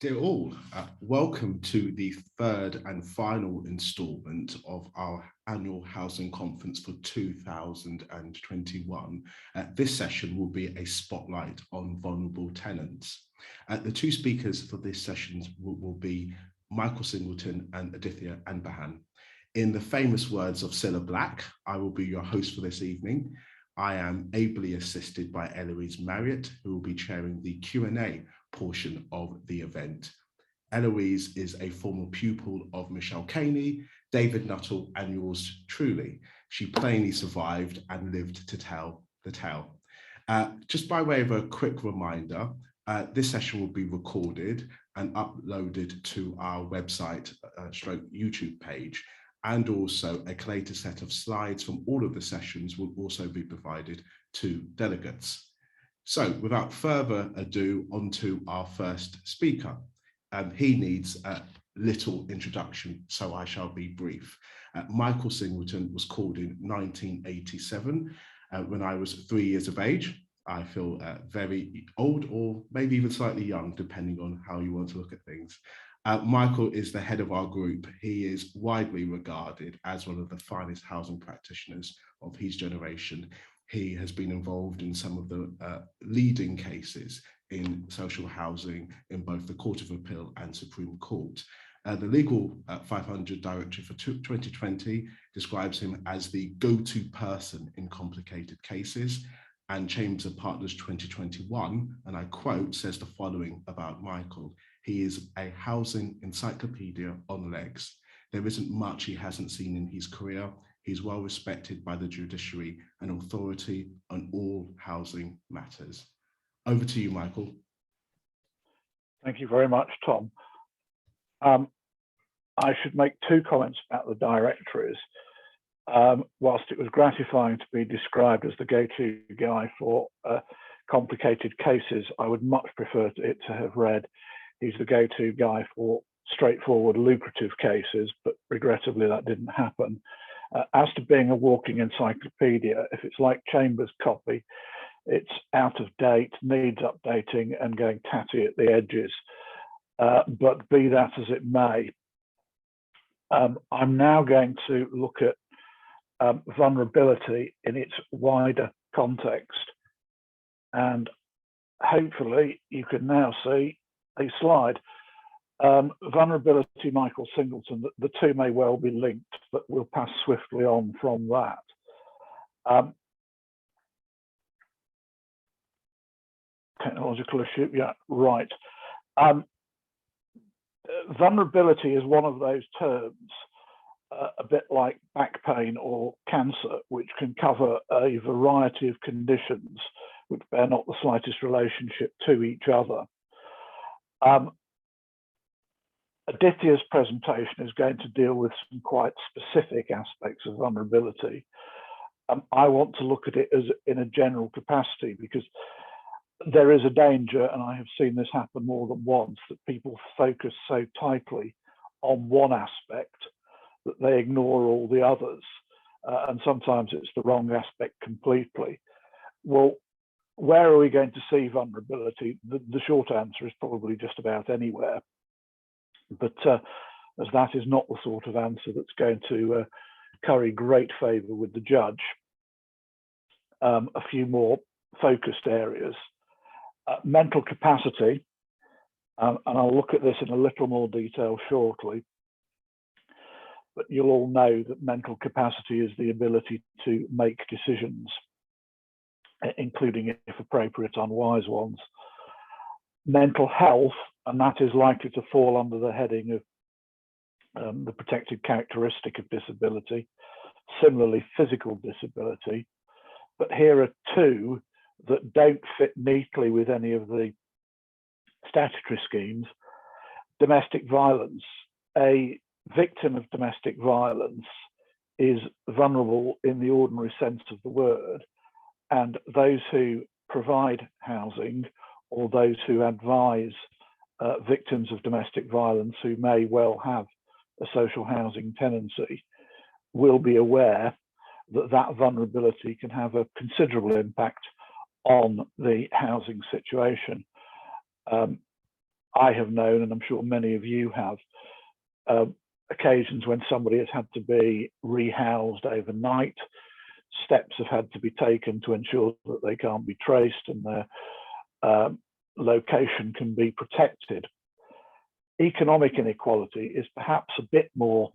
Dear all, welcome to the third and final instalment of our annual housing conference for 2021. This session will be a spotlight on vulnerable tenants. The two speakers for this session will be Michael Singleton and Aadhithya Anbahan. In the famous words of Cilla Black, I will be your host for this evening. I am ably assisted by Eloise Marriott, who will be chairing the Q&A portion of the event. Eloise is a former pupil of Michelle Caney, David Nuttall, and yours truly. She plainly survived and lived to tell the tale. Just by way of a quick reminder, this session will be recorded and uploaded to our website stroke YouTube page, and also a collated set of slides from all of the sessions will also be provided to delegates. So without further ado, on to our first speaker. He needs little introduction, so I shall be brief. Michael Singleton was called in 1987 when I was 3 years of age. I feel very old, or maybe even slightly young, depending on how you want to look at things. Michael is the head of our group. He is widely regarded as one of the finest housing practitioners of his generation. He has been involved in some of the leading cases in social housing in both the Court of Appeal and Supreme Court. The Legal 500 Directory for 2020 describes him as the go-to person in complicated cases, and Chambers of Partners 2021, and I quote, says the following about Michael: "He is a housing encyclopedia on legs. There isn't much he hasn't seen in his career. He's well respected by the judiciary and authority on all housing matters." Over to you, Michael. Thank you very much, Tom. I should make two comments about the directories. Whilst it was gratifying to be described as the go-to guy for complicated cases, I would much prefer it to have read, "He's the go-to guy for straightforward, lucrative cases," but regrettably that didn't happen. As to being a walking encyclopedia, if it's like Chambers' copy, it's out of date, needs updating, and going tatty at the edges. But be that as it may, I'm now going to look at vulnerability in its wider context. And hopefully you can now see a slide. Vulnerability, Michael Singleton, the two may well be linked, but we'll pass swiftly on from that. Technological issue, yeah, right. Vulnerability is one of those terms, a bit like back pain or cancer, which can cover a variety of conditions which bear not the slightest relationship to each other. Aadhithya's presentation is going to deal with some quite specific aspects of vulnerability. I want to look at it as in a general capacity, because there is a danger, and I have seen this happen more than once, that people focus so tightly on one aspect that they ignore all the others, and sometimes it's the wrong aspect completely. Well, where are we going to see vulnerability? The short answer is probably just about anywhere. But as that is not the sort of answer that's going to curry great favour with the judge, a few more focused areas. Mental capacity, and I'll look at this in a little more detail shortly, but you'll all know that mental capacity is the ability to make decisions, including, if appropriate, unwise ones. Mental health, and that is likely to fall under the heading of the protected characteristic of disability. Similarly, physical disability. But here are two that don't fit neatly with any of the statutory schemes. Domestic violence. A victim of domestic violence is vulnerable in the ordinary sense of the word, and those who provide housing or those who advise victims of domestic violence who may well have a social housing tenancy will be aware that that vulnerability can have a considerable impact on the housing situation. I have known, and I'm sure many of you have, occasions when somebody has had to be rehoused overnight. Steps have had to be taken to ensure that they can't be traced and their location can be protected. Economic inequality is perhaps a bit more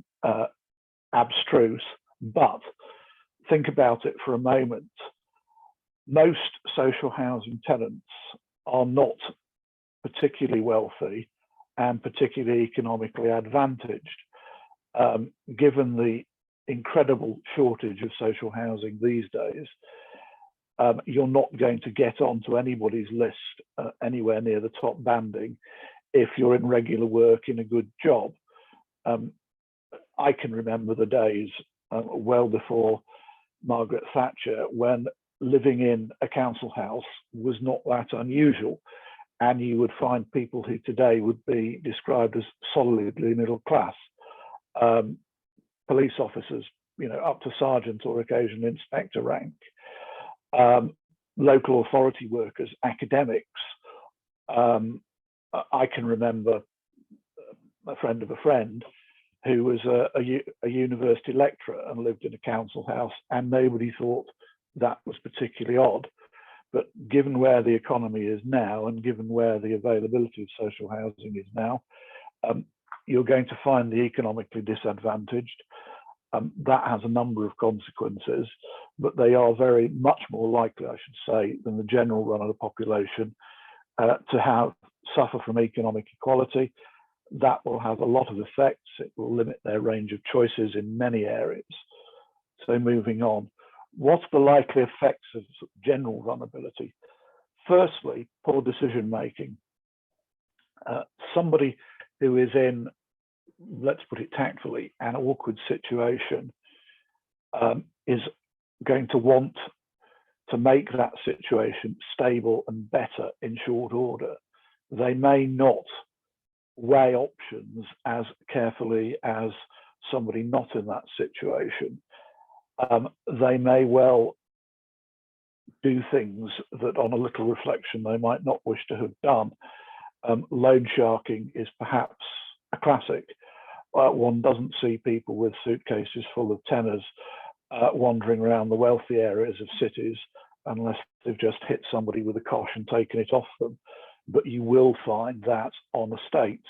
abstruse, but think about it for a moment. Most social housing tenants are not particularly wealthy and particularly economically advantaged. Given the incredible shortage of social housing these days, you're not going to get onto anybody's list anywhere near the top banding if you're in regular work in a good job. I can remember the days well before Margaret Thatcher when living in a council house was not that unusual, and you would find people who today would be described as solidly middle class. Police officers, up to sergeant or occasional inspector rank, local authority workers, academics. I can remember a friend of a friend who was a university lecturer and lived in a council house, and nobody thought that was particularly odd. But given where the economy is now and given where the availability of social housing is now, you're going to find the economically disadvantaged. That has a number of consequences, but they are very much more likely, I should say, than the general run of the population to suffer from economic equality. That will have a lot of effects. It will limit their range of choices in many areas. So moving on, what's the likely effects of general vulnerability? Firstly, poor decision making. Somebody who is in, let's put it tactfully, an awkward situation is going to want to make that situation stable and better in short order. They may not weigh options as carefully as somebody not in that situation. They may well do things that on a little reflection they might not wish to have done. Loan sharking is perhaps a classic. One doesn't see people with suitcases full of tenors wandering around the wealthy areas of cities unless they've just hit somebody with a cosh and taken it off them. But you will find that on estates,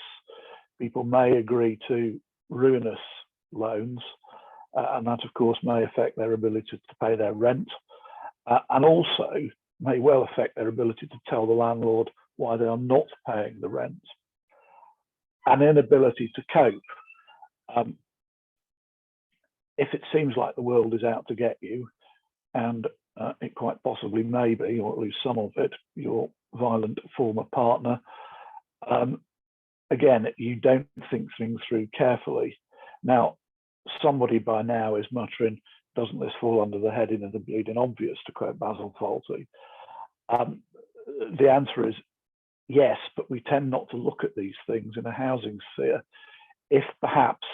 people may agree to ruinous loans, and that of course may affect their ability to pay their rent, and also may well affect their ability to tell the landlord why they are not paying the rent. An inability to cope. If it seems like the world is out to get you, and it quite possibly may be, or at least some of it, your violent former partner, again, you don't think things through carefully. Now, somebody by now is muttering, doesn't this fall under the heading of the bleeding obvious, to quote Basil Fawlty? The answer is yes, but we tend not to look at these things in a housing sphere. If perhaps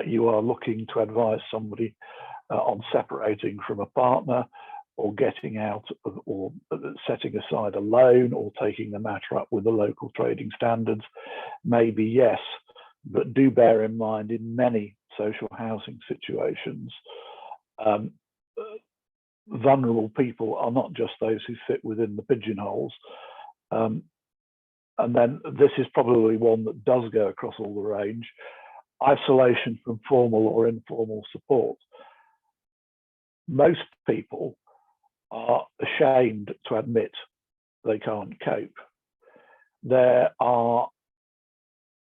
you are looking to advise somebody on separating from a partner, or getting out of, or setting aside a loan, or taking the matter up with the local trading standards, maybe yes, but do bear in mind in many social housing situations, vulnerable people are not just those who fit within the pigeonholes. And then this is probably one that does go across all the range: isolation from formal or informal support. Most people are ashamed to admit they can't cope. They are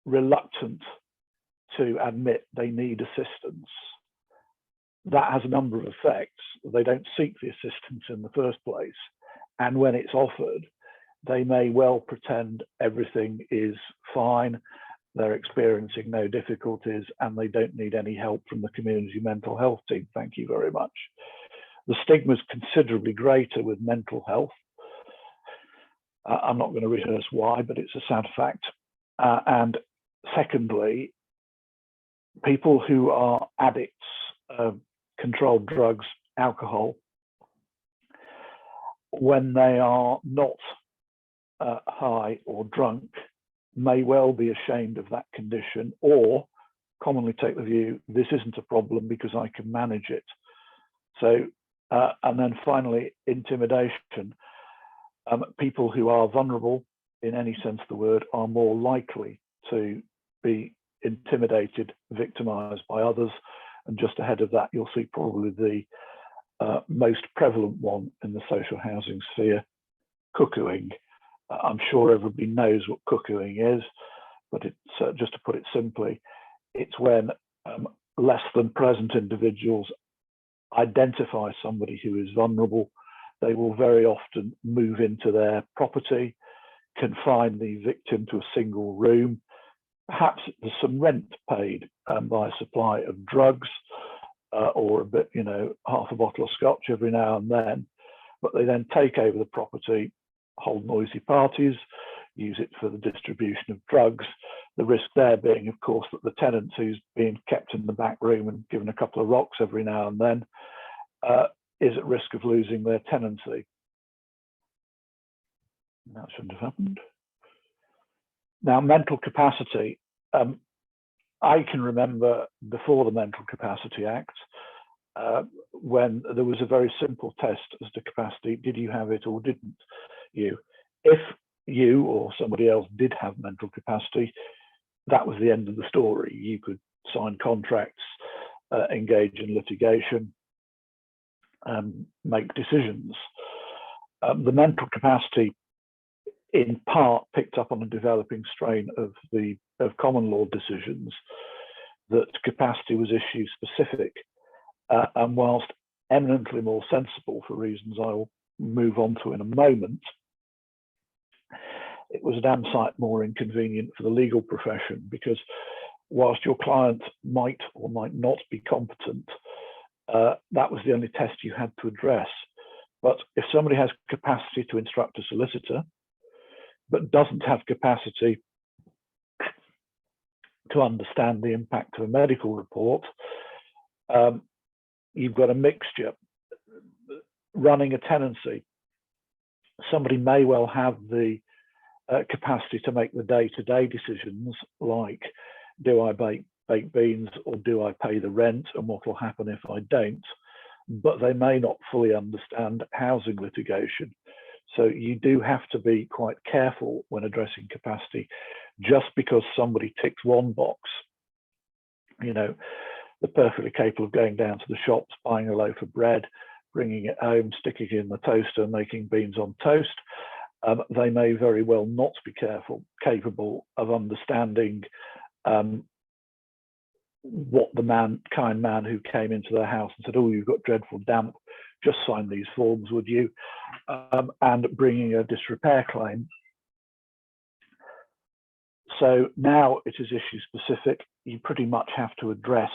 reluctant to admit they need assistance. That has a number of effects. They don't seek the assistance in the first place. And when it's offered, they may well pretend everything is fine, they're experiencing no difficulties, and they don't need any help from the community mental health team. Thank you very much. The stigma is considerably greater with mental health. I'm not going to rehearse why, but it's a sad fact. And secondly, people who are addicts of controlled drugs, alcohol, when they are not high or drunk, may well be ashamed of that condition, or commonly take the view, this isn't a problem because I can manage it. So, and then finally, intimidation. People who are vulnerable in any sense of the word are more likely to be intimidated, victimized by others. And just ahead of that, you'll see probably the most prevalent one in the social housing sphere, cuckooing. I'm sure everybody knows what cuckooing is, but it's just to put it simply, it's when less than present individuals identify somebody who is vulnerable. They will very often move into their property, confine the victim to a single room. Perhaps there's some rent paid by a supply of drugs or a bit, half a bottle of scotch every now and then, but they then take over the property, hold noisy parties, use it for the distribution of drugs. The risk there being, of course, that the tenant who's being kept in the back room and given a couple of rocks every now and then is at risk of losing their tenancy. That shouldn't have happened. Now, mental capacity. I can remember before the Mental Capacity Act, when there was a very simple test as to capacity. Did you have it or didn't you? If you or somebody else did have mental capacity, that was the end of the story. You could sign contracts, engage in litigation, make decisions. The mental capacity in part picked up on a developing strain of common law decisions that capacity was issue specific, and whilst eminently more sensible for reasons I will move on to in a moment, it was a damn sight more inconvenient for the legal profession, because whilst your client might or might not be competent, that was the only test you had to address. But if somebody has capacity to instruct a solicitor, but doesn't have capacity to understand the impact of a medical report, you've got a mixture. Running a tenancy, somebody may well have the capacity to make the day-to-day decisions, like, do I bake beans or do I pay the rent, and what will happen if I don't? But they may not fully understand housing litigation. So you do have to be quite careful when addressing capacity. Just because somebody ticks one box, they're perfectly capable of going down to the shops, buying a loaf of bread, bringing it home, sticking it in the toaster, making beans on toast. They may very well not be capable of understanding what the kind man who came into their house and said, "Oh, you've got dreadful damp, just sign these forms, would you?" And bringing a disrepair claim. So now it is issue specific. You pretty much have to address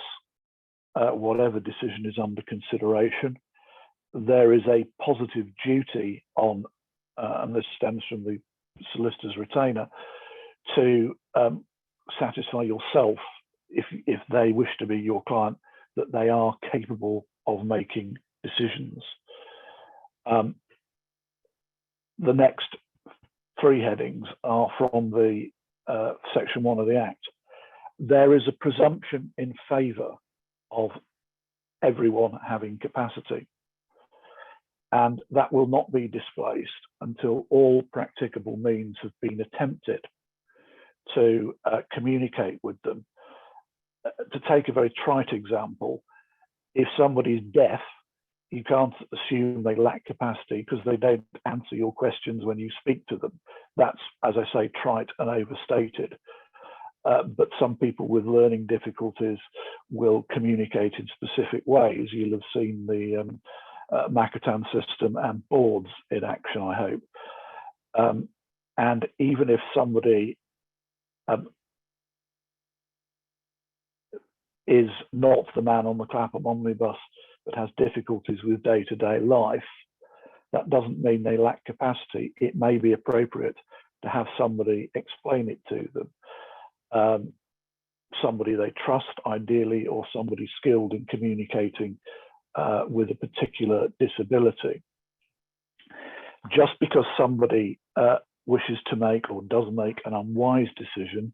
whatever decision is under consideration. There is a positive duty on, and this stems from the solicitor's retainer, to satisfy yourself, if they wish to be your client, that they are capable of making decisions. The next three headings are from the Section 1 of the Act. There is a presumption in favour of everyone having capacity, and that will not be displaced until all practicable means have been attempted to communicate with them. To take a very trite example, if somebody's deaf, you can't assume they lack capacity because they don't answer your questions when you speak to them. That's, as I say, trite and overstated. But some people with learning difficulties will communicate in specific ways. You'll have seen the Macatan system and boards in action, I hope. And even if somebody is not the man on the Clapham omnibus but has difficulties with day-to-day life, that doesn't mean they lack capacity. It may be appropriate to have somebody explain it to them. Somebody they trust, ideally, or somebody skilled in communicating with a particular disability. Just because somebody wishes to make or does make an unwise decision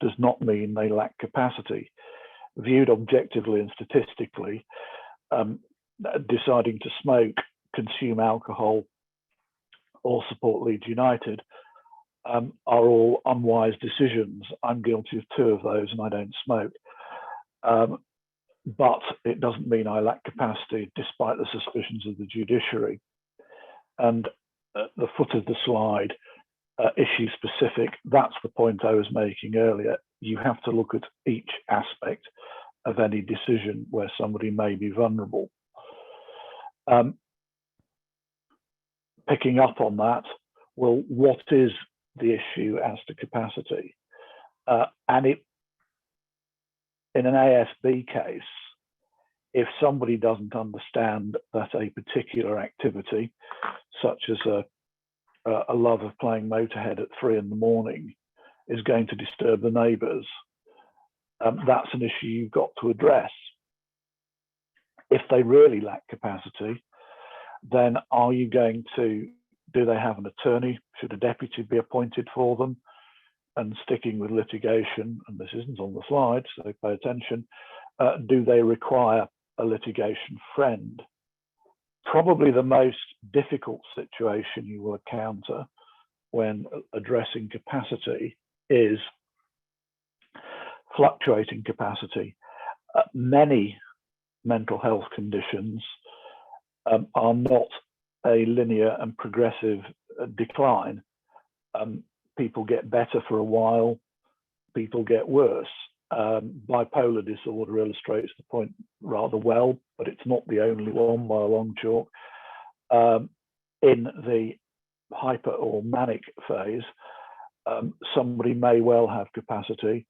does not mean they lack capacity. Viewed objectively and statistically, deciding to smoke, consume alcohol, or support Leeds United are all unwise decisions. I'm guilty of 2 of those and I don't smoke. But it doesn't mean I lack capacity despite the suspicions of the judiciary. And at the foot of the slide, issue specific, that's the point I was making earlier. You have to look at each aspect of any decision where somebody may be vulnerable. Picking up on that, well, what is the issue as to capacity? And in an ASB case, if somebody doesn't understand that a particular activity, such as a love of playing Motorhead at 3 in the morning, is going to disturb the neighbours, that's an issue you've got to address. If they really lack capacity, then are you going to, do they have an attorney? Should a deputy be appointed for them? And sticking with litigation, and this isn't on the slide, so pay attention, do they require a litigation friend? Probably the most difficult situation you will encounter when addressing capacity is fluctuating capacity. Many mental health conditions are not a linear and progressive decline. People get better for a while, people get worse. Bipolar disorder illustrates the point rather well, but it's not the only one by a long chalk. In the hyper or manic phase, somebody may well have capacity,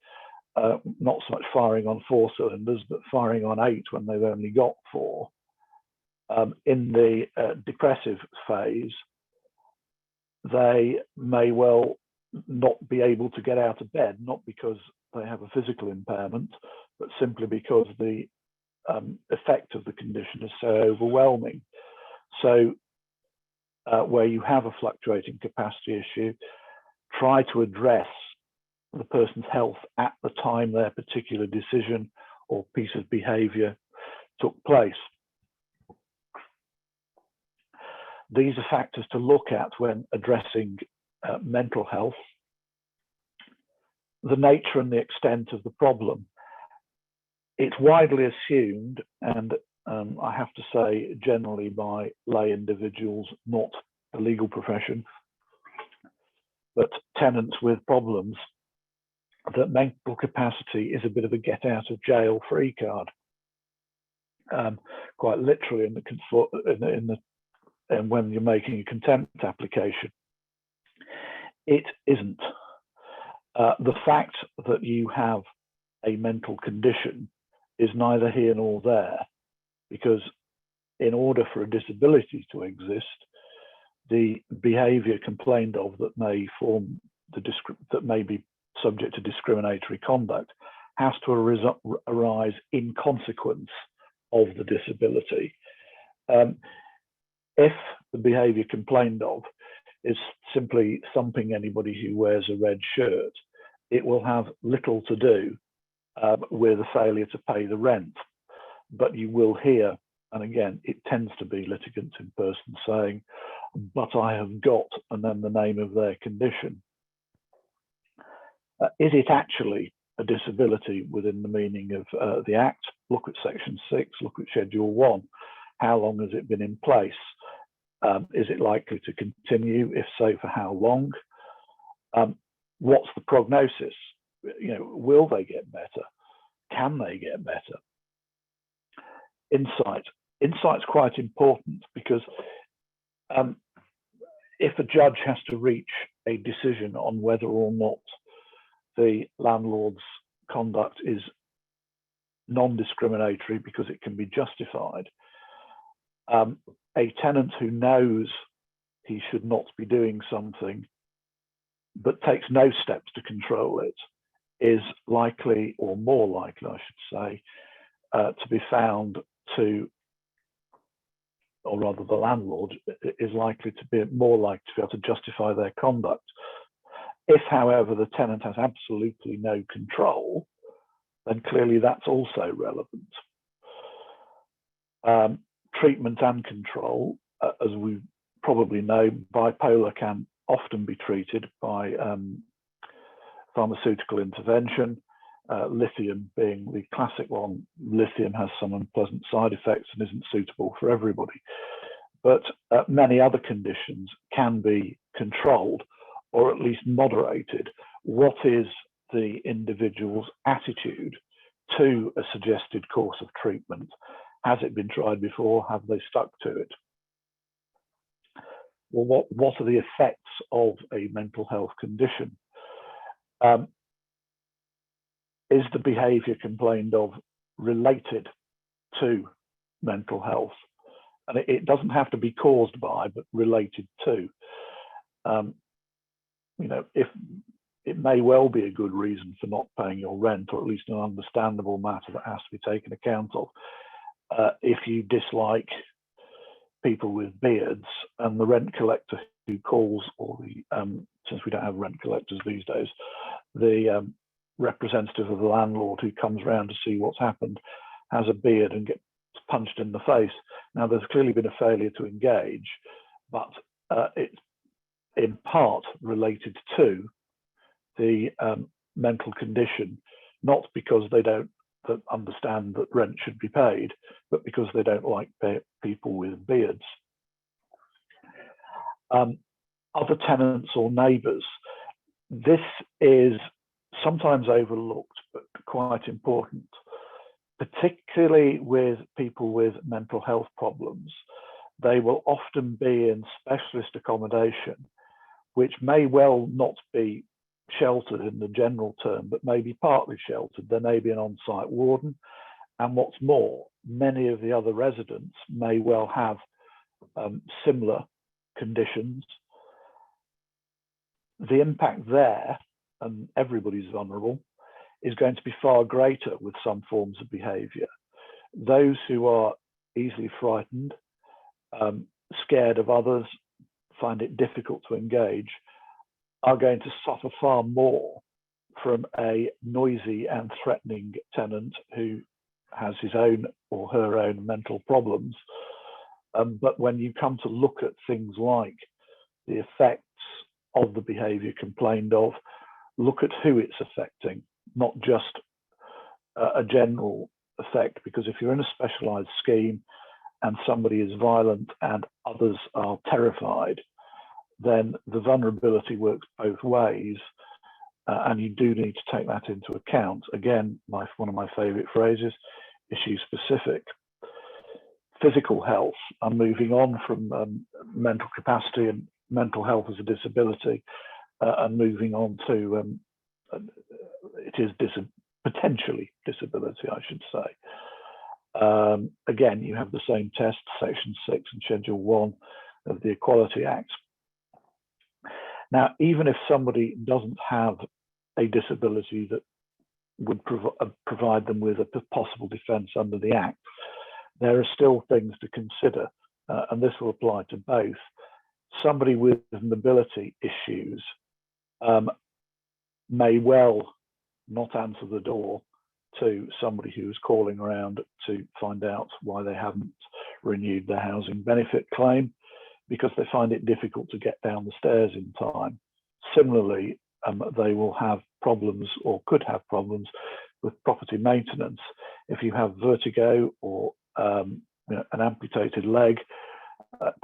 not so much firing on 4 cylinders, but firing on 8 when they've only got 4. In the depressive phase, they may well not be able to get out of bed, not because they have a physical impairment, but simply because the effect of the condition is so overwhelming. So where you have a fluctuating capacity issue, try to address the person's health at the time their particular decision or piece of behaviour took place. These are factors to look at when addressing mental health. The nature and the extent of the problem. It's widely assumed, and I have to say generally by lay individuals, not the legal profession, but tenants with problems, that mental capacity is a bit of a get out of jail free card. Quite literally and when you're making a contempt application. It isn't. The fact that you have a mental condition is neither here nor there, because in order for a disability to exist, the behaviour complained of that may form that may be subject to discriminatory conduct has to arise in consequence of the disability. If the behaviour complained of is simply thumping anybody who wears a red shirt, it will have little to do with a failure to pay the rent. But you will hear, and again, it tends to be litigants in person saying, but I have got, and then the name of their condition. Is it actually a disability within the meaning of the Act? Look at Section 6, look at Schedule 1. How long has it been in place? Is it likely to continue? If so, for how long? What's the prognosis? Will they get better? Can they get better? Insight. Insight's quite important because if a judge has to reach a decision on whether or not the landlord's conduct is non-discriminatory because it can be justified, a tenant who knows he should not be doing something but takes no steps to control it is likely, or more likely I should say, to be found to or rather the landlord, is likely to be more likely to be able to justify their conduct. If, however, the tenant has absolutely no control, then clearly that's also relevant. Treatment and control, as we probably know, bipolar can often be treated by pharmaceutical intervention, lithium being the classic one. Lithium has some unpleasant side effects and isn't suitable for everybody. But many other conditions can be controlled or at least moderated. What is the individual's attitude to a suggested course of treatment? Has it been tried before? Have they stuck to it? Well, what are the effects of a mental health condition? Is the behaviour complained of related to mental health? And it doesn't have to be caused by, but related to. You know, if it may well be a good reason for not paying your rent, or at least an understandable matter that has to be taken account of. If you dislike people with beards, and the rent collector who calls, or the since we don't have rent collectors these days, the representative of the landlord who comes round to see what's happened has a beard and gets punched in the face. Now, there's clearly been a failure to engage, but it's in part related to the mental condition, not because they don't understand that rent should be paid, but because they don't like people with beards. Other tenants or neighbours. This is sometimes overlooked, but quite important, particularly with people with mental health problems. They will often be in specialist accommodation, which may well not be sheltered in the general term, but may be partly sheltered. There may be an on-site warden, and what's more, many of the other residents may well have similar conditions. The impact there, and everybody's vulnerable, is going to be far greater with some forms of behaviour. Those who are easily frightened, scared of others, find it difficult to engage, are going to suffer far more from a noisy and threatening tenant who has his own or her own mental problems. But when you come to look at things like the effects of the behaviour complained of, look at who it's affecting, not just a general effect, because if you're in a specialised scheme and somebody is violent and others are terrified, then the vulnerability works both ways, and you do need to take that into account. Again, one of my favourite phrases, issue specific. Physical health, I'm moving on from mental capacity and mental health as a disability, and moving on to, it is potentially disability, I should say. Again, you have the same test, Section 6 and Schedule 1 of the Equality Act. Now, even if somebody doesn't have a disability that would provide them with a possible defence under the Act, there are still things to consider, and this will apply to both. Somebody with mobility issues may well not answer the door to somebody who's calling around to find out why they haven't renewed their housing benefit claim, because they find it difficult to get down the stairs in time. Similarly, they will have problems, or could have problems, with property maintenance. If you have vertigo or an amputated leg,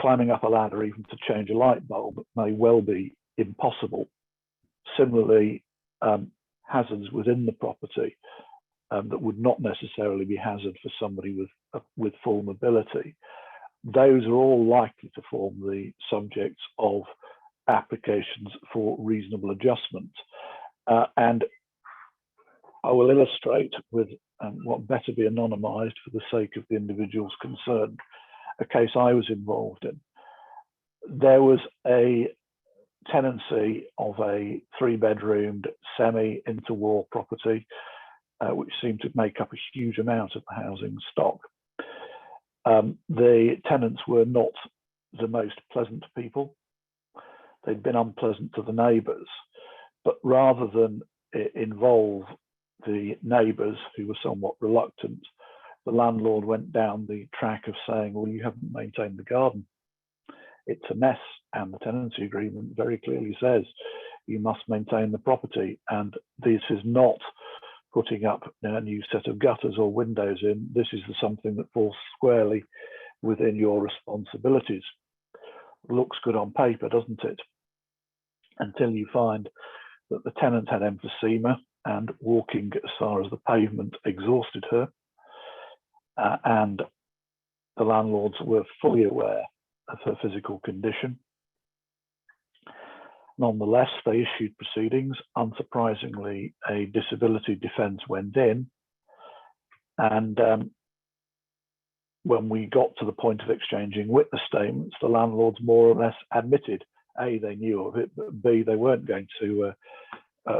climbing up a ladder even to change a light bulb may well be impossible. Similarly, hazards within the property that would not necessarily be hazard for somebody with full mobility, those are all likely to form the subjects of applications for reasonable adjustment. And I will illustrate with what better be anonymised for the sake of the individuals concerned, a case I was involved in. There was a tenancy of a 3-bedroomed semi-interwar property, which seemed to make up a huge amount of the housing stock. The tenants were not the most pleasant people. They'd been unpleasant to the neighbours, but rather than involve the neighbours who were somewhat reluctant, the landlord went down the track of saying, well, you haven't maintained the garden. It's a mess, and the tenancy agreement very clearly says you must maintain the property, and this is not putting up a new set of gutters or windows in. This is something that falls squarely within your responsibilities. Looks good on paper, doesn't it? Until you find that the tenant had emphysema and walking as far as the pavement exhausted her, and the landlords were fully aware of her physical condition. Nonetheless, they issued proceedings. Unsurprisingly, a disability defence went in, and when we got to the point of exchanging witness statements, the landlords more or less admitted, A, they knew of it, but B, they weren't going to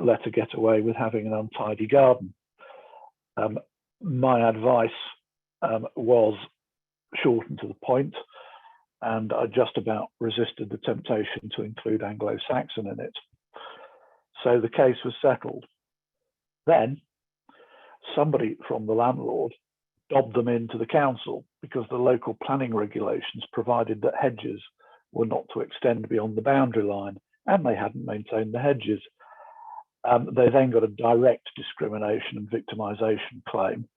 let her get away with having an untidy garden. My advice was short and to the point, and I just about resisted the temptation to include Anglo-Saxon in it. So the case was settled. Then somebody from the landlord dobbed them into the council because the local planning regulations provided that hedges were not to extend beyond the boundary line, and they hadn't maintained the hedges. They then got a direct discrimination and victimisation claim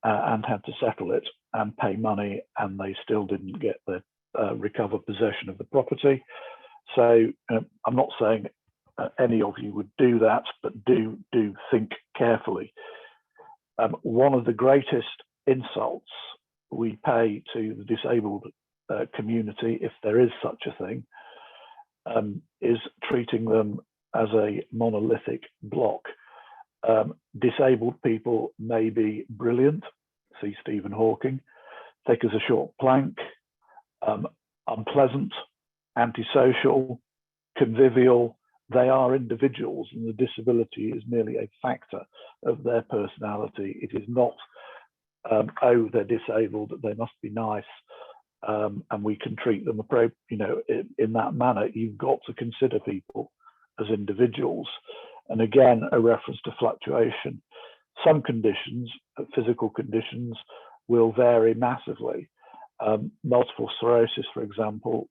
and had to settle it and pay money, and they still didn't get the recover possession of the property. So I'm not saying any of you would do that, but do think carefully. One of the greatest insults we pay to the disabled community, if there is such a thing, is treating them as a monolithic block. Disabled people may be brilliant, see Stephen Hawking, thick as a short plank, unpleasant, antisocial, convivial. They are individuals, and the disability is merely a factor of their personality. It is not, oh, they're disabled, they must be nice, and we can treat them in that manner. You've got to consider people as individuals. And again, a reference to fluctuation. Some conditions, physical conditions, will vary massively. Multiple sclerosis, for example,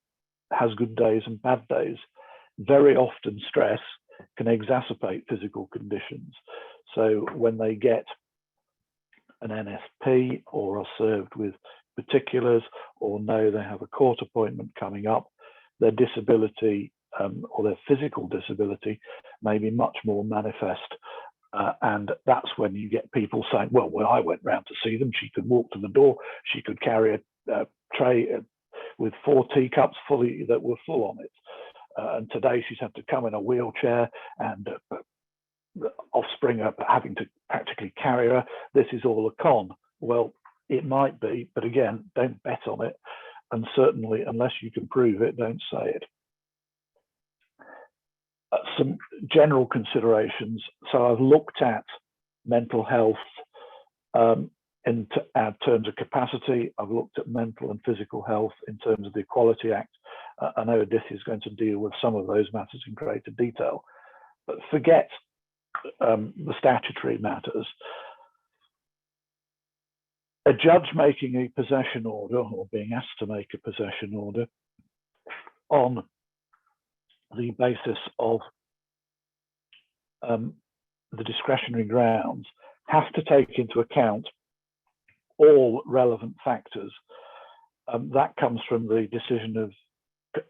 has good days and bad days. Very often stress can exacerbate physical conditions. So when they get an NSP or are served with particulars or know they have a court appointment coming up, their disability or their physical disability may be much more manifest. And that's when you get people saying, well, when I went round to see them, she could walk to the door, she could carry a tray with 4 teacups that were full on it. And today she's had to come in a wheelchair, and the offspring are having to practically carry her. This is all a con. Well, it might be, but again, don't bet on it. And certainly, unless you can prove it, don't say it. Some general considerations. So I've looked at mental health in terms of capacity. I've looked at mental and physical health in terms of the Equality Act. I know Aadhithya is going to deal with some of those matters in greater detail, but forget the statutory matters. A judge making a possession order, or being asked to make a possession order, on the basis of the discretionary grounds, has to take into account all relevant factors. That comes from the decision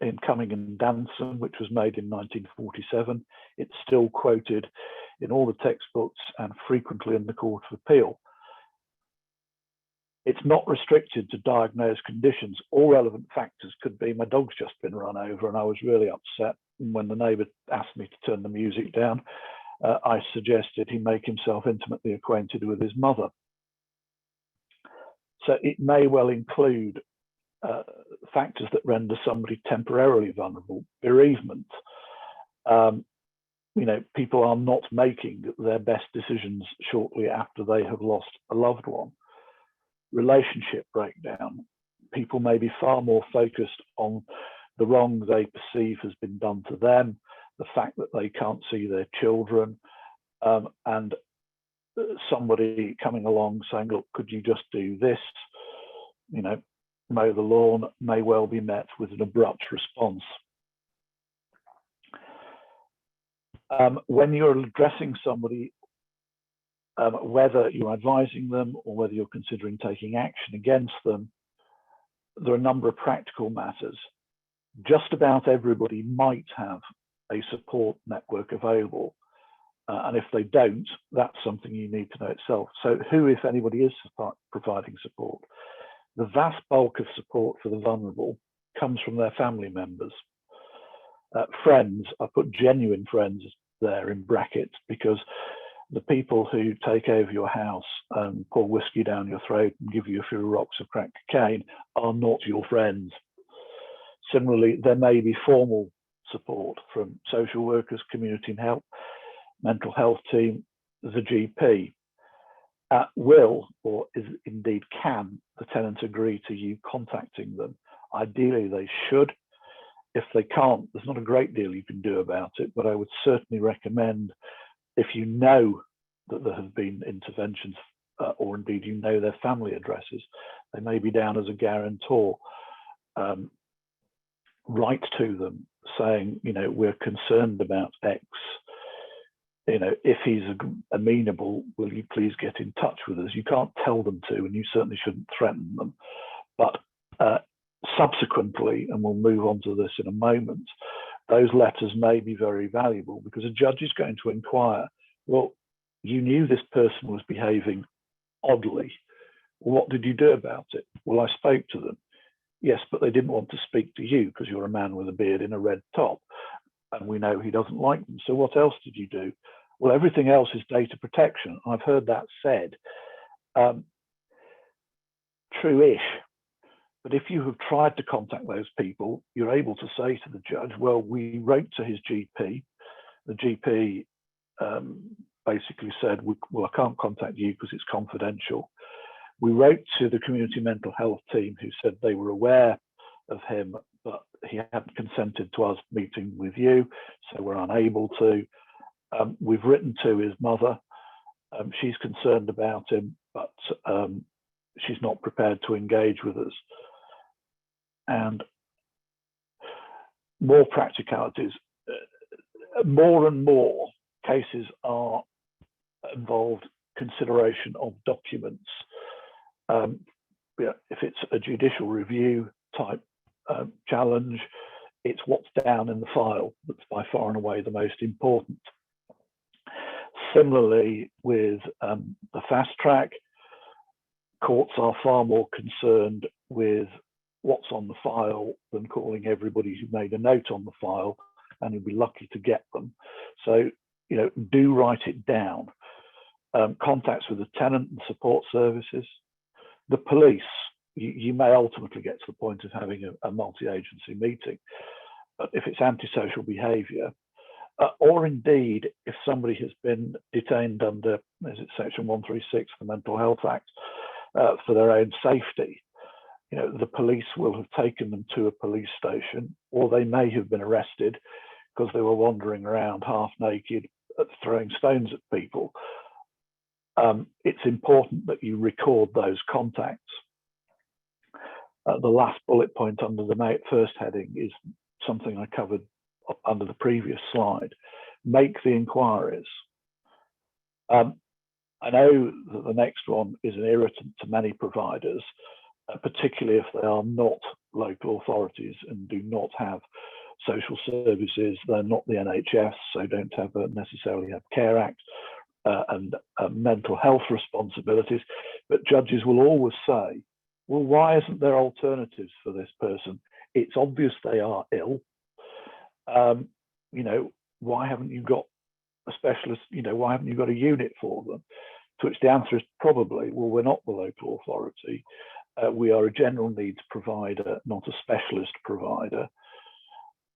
in Cumming and Danson, which was made in 1947. It's still quoted in all the textbooks and frequently in the Court of Appeal. It's not restricted to diagnosed conditions. All relevant factors could be, my dog's just been run over and I was really upset. And when the neighbour asked me to turn the music down, I suggested he make himself intimately acquainted with his mother. So it may well include factors that render somebody temporarily vulnerable. Bereavement. People are not making their best decisions shortly after they have lost a loved one. Relationship breakdown. people may be far more focused on the wrong they perceive has been done to them, the fact that they can't see their children, and somebody coming along saying, look, could you just do this? You know, mow the lawn, may well be met with an abrupt response. When you're addressing somebody, whether you're advising them or whether you're considering taking action against them, there are a number of practical matters. Just about everybody might have a support network available. And if they don't, that's something you need to know itself. So who, if anybody, is providing support? The vast bulk of support for the vulnerable comes from their family members. Friends, I put genuine friends there in brackets, because the people who take over your house and pour whiskey down your throat and give you a few rocks of crack cocaine are not your friends. Similarly, there may be formal support from social workers, community and health, mental health team, the GP. At will, or is indeed can, the tenants agree to you contacting them? Ideally, they should. If they can't, there's not a great deal you can do about it, but I would certainly recommend, if you know that there have been interventions, or indeed you know their family addresses, they may be down as a guarantor, write to them saying, you know, we're concerned about X. You know, if he's amenable, will you please get in touch with us? You can't tell them to, and you certainly shouldn't threaten them. But subsequently, and we'll move on to this in a moment, those letters may be very valuable, because a judge is going to inquire, well, you knew this person was behaving oddly. What did you do about it? Well, I spoke to them. Yes, but they didn't want to speak to you because you're a man with a beard in a red top, and we know he doesn't like them. So what else did you do? Well, everything else is data protection. I've heard that said. True-ish. But if you have tried to contact those people, you're able to say to the judge, well, we wrote to his GP. The GP basically said, well, I can't contact you because it's confidential. We wrote to the community mental health team, who said they were aware of him, but he hadn't consented to us meeting with you, so we're unable to. We've written to his mother. She's concerned about him, but she's not prepared to engage with us. And more practicalities. More and more cases are involved consideration of documents. If it's a judicial review type challenge, it's what's down in the file that's by far and away the most important. Similarly, with the fast track, courts are far more concerned with what's on the file than calling everybody who made a note on the file, and you'll be lucky to get them. So, you know, do write it down. Contacts with the tenant and support services. The police, you may ultimately get to the point of having a multi-agency meeting, but if it's antisocial behaviour, or indeed if somebody has been detained under, is it section 136 of the Mental Health Act, for their own safety, you know, the police will have taken them to a police station, or they may have been arrested because they were wandering around half naked, throwing stones at people. It's important that you record those contacts. The last bullet point under the first heading is something I covered under the previous slide. Make the inquiries. I know that the next one is an irritant to many providers, particularly if they are not local authorities and do not have social services. They're not the NHS, so don't have necessarily have Care Act and mental health responsibilities. But judges will always say, well, why isn't there alternatives for this person? It's obvious they are ill. You know, why haven't you got a specialist? You know, why haven't you got a unit for them? To which the answer is probably, well, we're not the local authority. We are a general needs provider, not a specialist provider.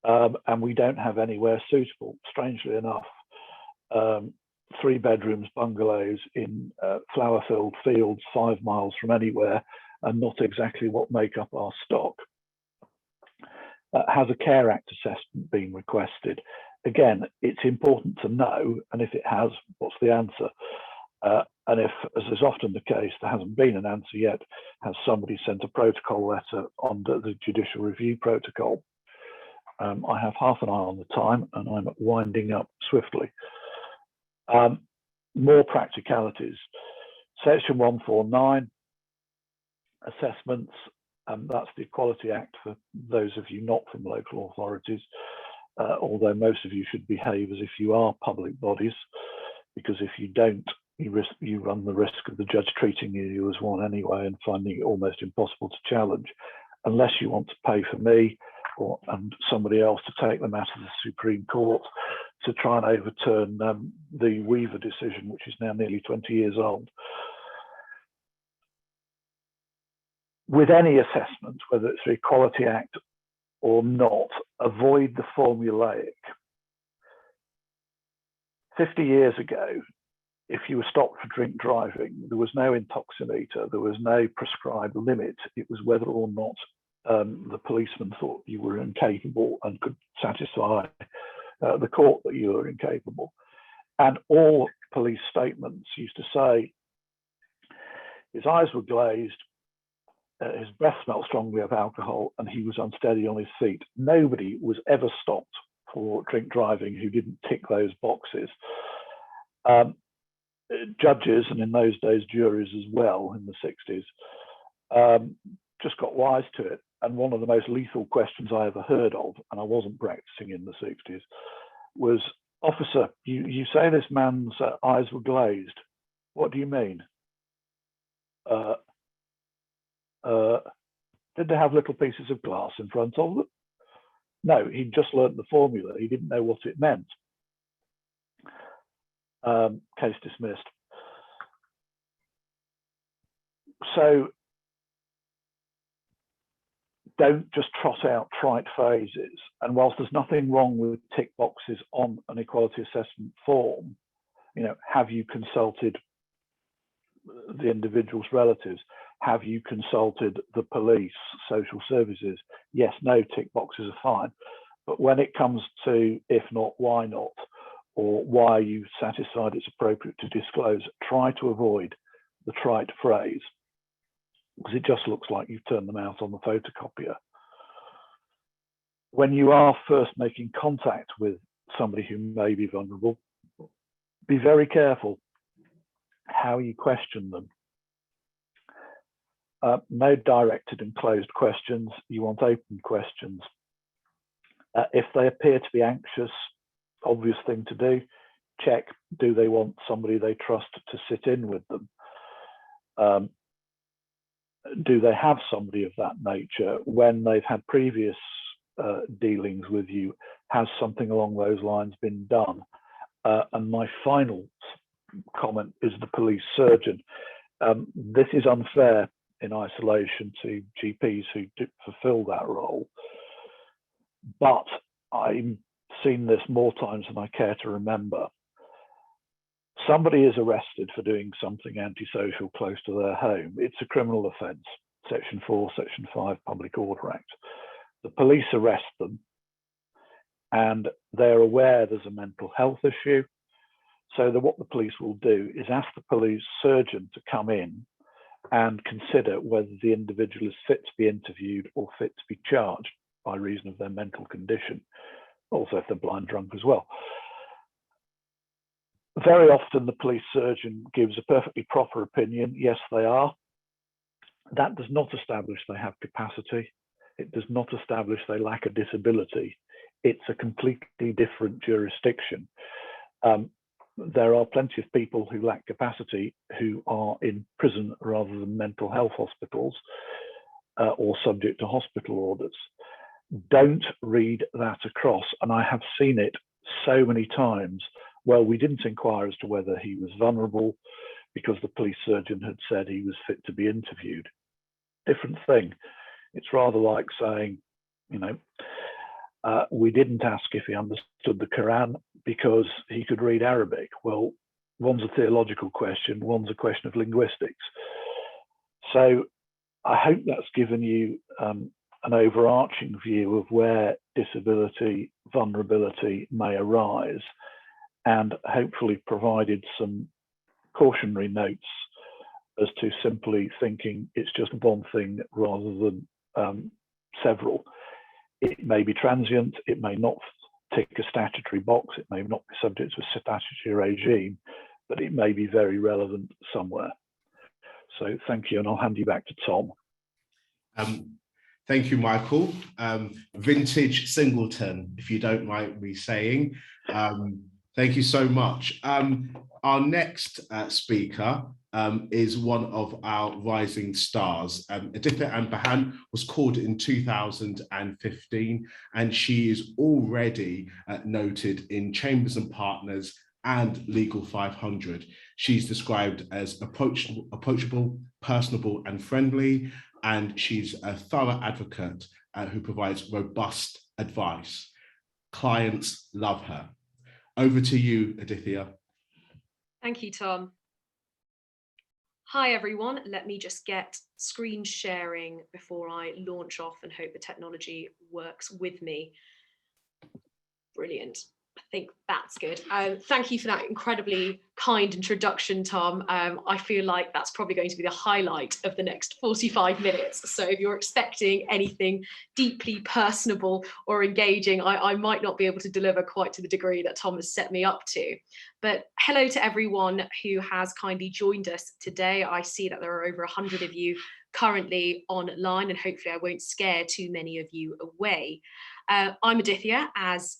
And we don't have anywhere suitable. Strangely enough, 3 bedrooms bungalows in flower-filled fields 5 miles from anywhere and not exactly what make up our stock. Has a Care Act assessment been requested? Again, it's important to know, and if it has, what's the answer? And if, as is often the case, there hasn't been an answer yet, has somebody sent a protocol letter under the judicial review protocol? I have half an eye on the time and I'm winding up swiftly. More practicalities. Section 149, assessments, that's the Equality Act for those of you not from local authorities, although most of you should behave as if you are public bodies, because if you don't, you run the risk of the judge treating you as one anyway and finding it almost impossible to challenge, unless you want to pay for me and somebody else to take them out of the Supreme Court to try and overturn the Weaver decision, which is now nearly 20 years old. With any assessment, whether it's the Equality Act or not, avoid the formulaic. 50 years ago, if you were stopped for drink driving, there was no intoximeter, there was no prescribed limit. It was whether or not the policeman thought you were incapable and could satisfy the court that you were incapable. And all police statements used to say, his eyes were glazed, his breath smelled strongly of alcohol, and he was unsteady on his feet. Nobody was ever stopped for drink driving who didn't tick those boxes. Judges, and in those days juries as well in the 60s, just got wise to it. And one of the most lethal questions I ever heard of, and I wasn't practicing in the 60s, was, officer, you say this man's eyes were glazed. What do you mean? Did they have little pieces of glass in front of them? No, he'd just learnt the formula. He didn't know what it meant. Case dismissed. So don't just trot out trite phrases. And whilst there's nothing wrong with tick boxes on an equality assessment form, you know, have you consulted the individual's relatives? Have you consulted the police, social services? Yes, no, tick boxes are fine. But when it comes to if not, why not? Or why are you satisfied it's appropriate to disclose, try to avoid the trite phrase, because it just looks like you've turned them out on the photocopier. When you are first making contact with somebody who may be vulnerable, be very careful how you question them. No directed and closed questions. You want open questions. If they appear to be anxious, obvious thing to do, check, do they want somebody they trust to sit in with them? Do they have somebody of that nature? When they've had previous dealings with you, has something along those lines been done? And my final comment is the police surgeon. This is unfair in isolation to GPs who do fulfill that role, but I've seen this more times than I care to remember. Somebody is arrested for doing something antisocial close to their home. It's a criminal offence, Section 4, Section 5 Public Order Act. The police arrest them and they're aware there's a mental health issue. So what the police will do is ask the police surgeon to come in and consider whether the individual is fit to be interviewed or fit to be charged by reason of their mental condition. Also if they're blind drunk as well. Very often the police surgeon gives a perfectly proper opinion. Yes, they are. That does not establish they have capacity. It does not establish they lack a disability. It's a completely different jurisdiction. There are plenty of people who lack capacity who are in prison rather than mental health hospitals or subject to hospital orders. Don't read that across. And I have seen it so many times. Well, we didn't inquire as to whether he was vulnerable because the police surgeon had said he was fit to be interviewed. Different thing. It's rather like saying, you know, we didn't ask if he understood the Quran because he could read Arabic. Well, one's a theological question, one's a question of linguistics. So I hope that's given you an overarching view of where disability, vulnerability may arise, and hopefully provided some cautionary notes as to simply thinking it's just one thing rather than several. It may be transient, it may not tick a statutory box, it may not be subject to a statutory regime, but it may be very relevant somewhere. So thank you, and I'll hand you back to Tom. Thank you, Michael. Vintage Singleton, if you don't mind me saying. Thank you so much. Our next speaker is one of our rising stars. Aadhithya Anbahan was called in 2015, and she is already noted in Chambers and Partners and Legal 500. She's described as approachable, personable, and friendly, and she's a thorough advocate who provides robust advice. Clients love her. Over to you, Aadhithya. Thank you, Tom. Hi, everyone. Let me just get screen sharing before I launch off and hope the technology works with me. Brilliant. I think that's good. Thank you for that incredibly kind introduction, Tom. I feel like that's probably going to be the highlight of the next 45 minutes. So if you're expecting anything deeply personable or engaging, I might not be able to deliver quite to the degree that Tom has set me up to. But hello to everyone who has kindly joined us today. I see that there are over 100 of you currently online, and hopefully I won't scare too many of you away. I'm Aadhithya, as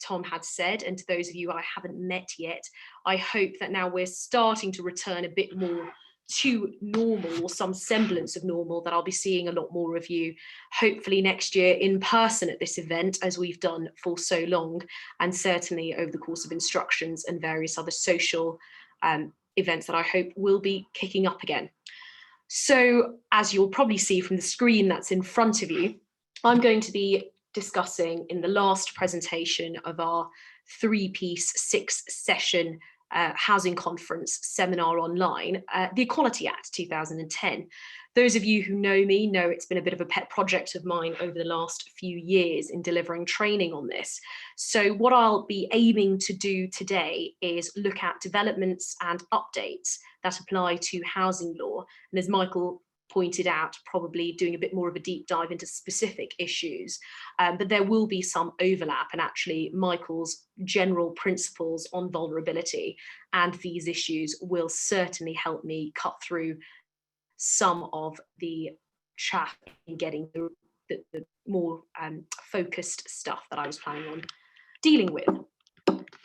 Tom had said, and to those of you I haven't met yet, I hope that now we're starting to return a bit more to normal, or some semblance of normal, that I'll be seeing a lot more of you hopefully next year in person at this event, as we've done for so long, and certainly over the course of instructions and various other social events that I hope will be kicking up again. So as you'll probably see from the screen that's in front of you, I'm going to be discussing in the last presentation of our three-piece, six-session housing conference seminar online, the Equality Act 2010. Those of you who know me know it's been a bit of a pet project of mine over the last few years in delivering training on this. So what I'll be aiming to do today is look at developments and updates that apply to housing law. And as Michael pointed out, probably doing a bit more of a deep dive into specific issues, but there will be some overlap, and actually Michael's general principles on vulnerability and these issues will certainly help me cut through some of the chaff in getting the more focused stuff that I was planning on dealing with.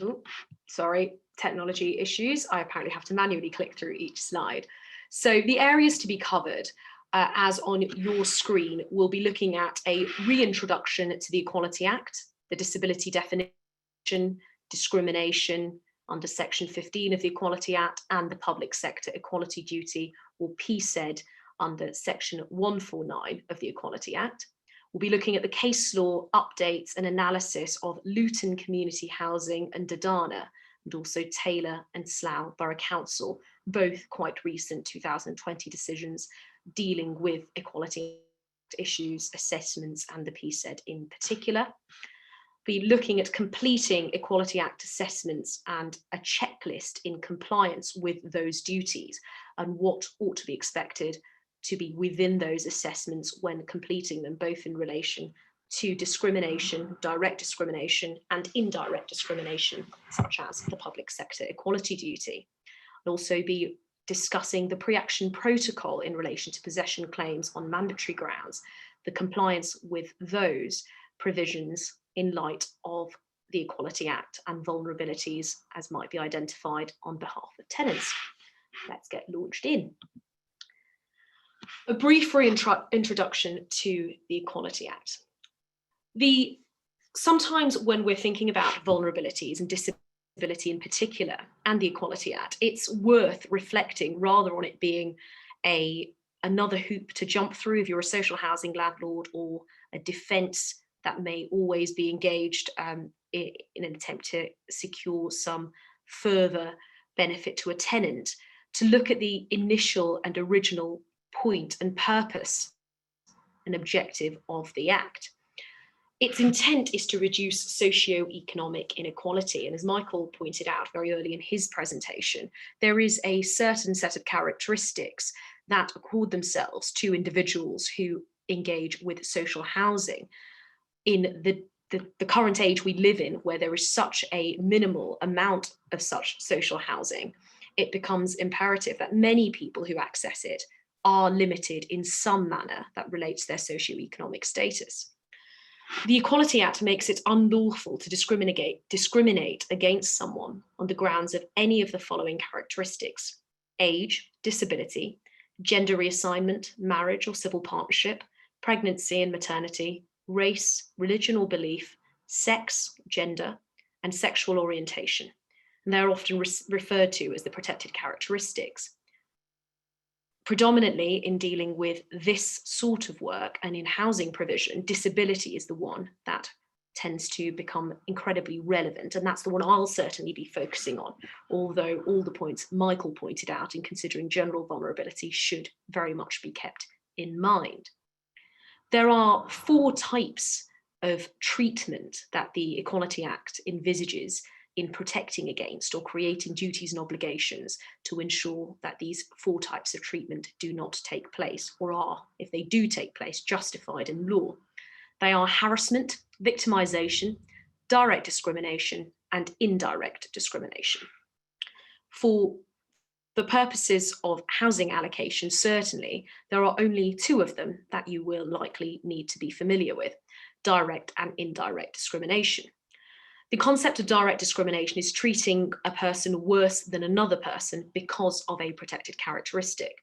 Ooh, sorry, technology issues. I apparently have to manually click through each slide. So the areas to be covered, as on your screen, we'll be looking at a reintroduction to the Equality Act, the disability definition, discrimination under Section 15 of the Equality Act, and the public sector equality duty, or PSED, under Section 149 of the Equality Act. We'll be looking at the case law updates and analysis of Luton Community Housing and Durdana, and also Taylor and Slough Borough Council, both quite recent 2020 decisions dealing with equality issues, assessments, and the PSED in particular. Be looking at completing Equality Act assessments and a checklist in compliance with those duties, and what ought to be expected to be within those assessments when completing them, both in relation to discrimination, direct discrimination, and indirect discrimination, such as the public sector equality duty. I'll also be discussing the pre-action protocol in relation to possession claims on mandatory grounds, the compliance with those provisions in light of the Equality Act, and vulnerabilities as might be identified on behalf of tenants. Let's get launched in. A brief introduction to the Equality Act. Sometimes when we're thinking about vulnerabilities and disability in particular, and the Equality Act, it's worth reflecting rather on it being another hoop to jump through if you're a social housing landlord, or a defence that may always be engaged in an attempt to secure some further benefit to a tenant, to look at the initial and original point and purpose and objective of the Act. Its intent is to reduce socio-economic inequality. And as Michael pointed out very early in his presentation, there is a certain set of characteristics that accord themselves to individuals who engage with social housing in the current age we live in, where there is such a minimal amount of such social housing. It becomes imperative that many people who access it are limited in some manner that relates to their socio-economic status. The Equality Act makes it unlawful to discriminate against someone on the grounds of any of the following characteristics: age, disability, gender reassignment, marriage or civil partnership, pregnancy and maternity, race, religion or belief, sex, gender, and sexual orientation. And they're often referred to as the protected characteristics. Predominantly in dealing with this sort of work and in housing provision, disability is the one that tends to become incredibly relevant. And that's the one I'll certainly be focusing on, although all the points Michael pointed out in considering general vulnerability should very much be kept in mind. There are 4 types of treatment that the Equality Act envisages in protecting against or creating duties and obligations to ensure that these 4 types of treatment do not take place, or are, if they do take place, justified in law. They are harassment, victimization, direct discrimination, and indirect discrimination. For the purposes of housing allocation, certainly, there are only 2 of them that you will likely need to be familiar with: direct and indirect discrimination. The concept of direct discrimination is treating a person worse than another person because of a protected characteristic.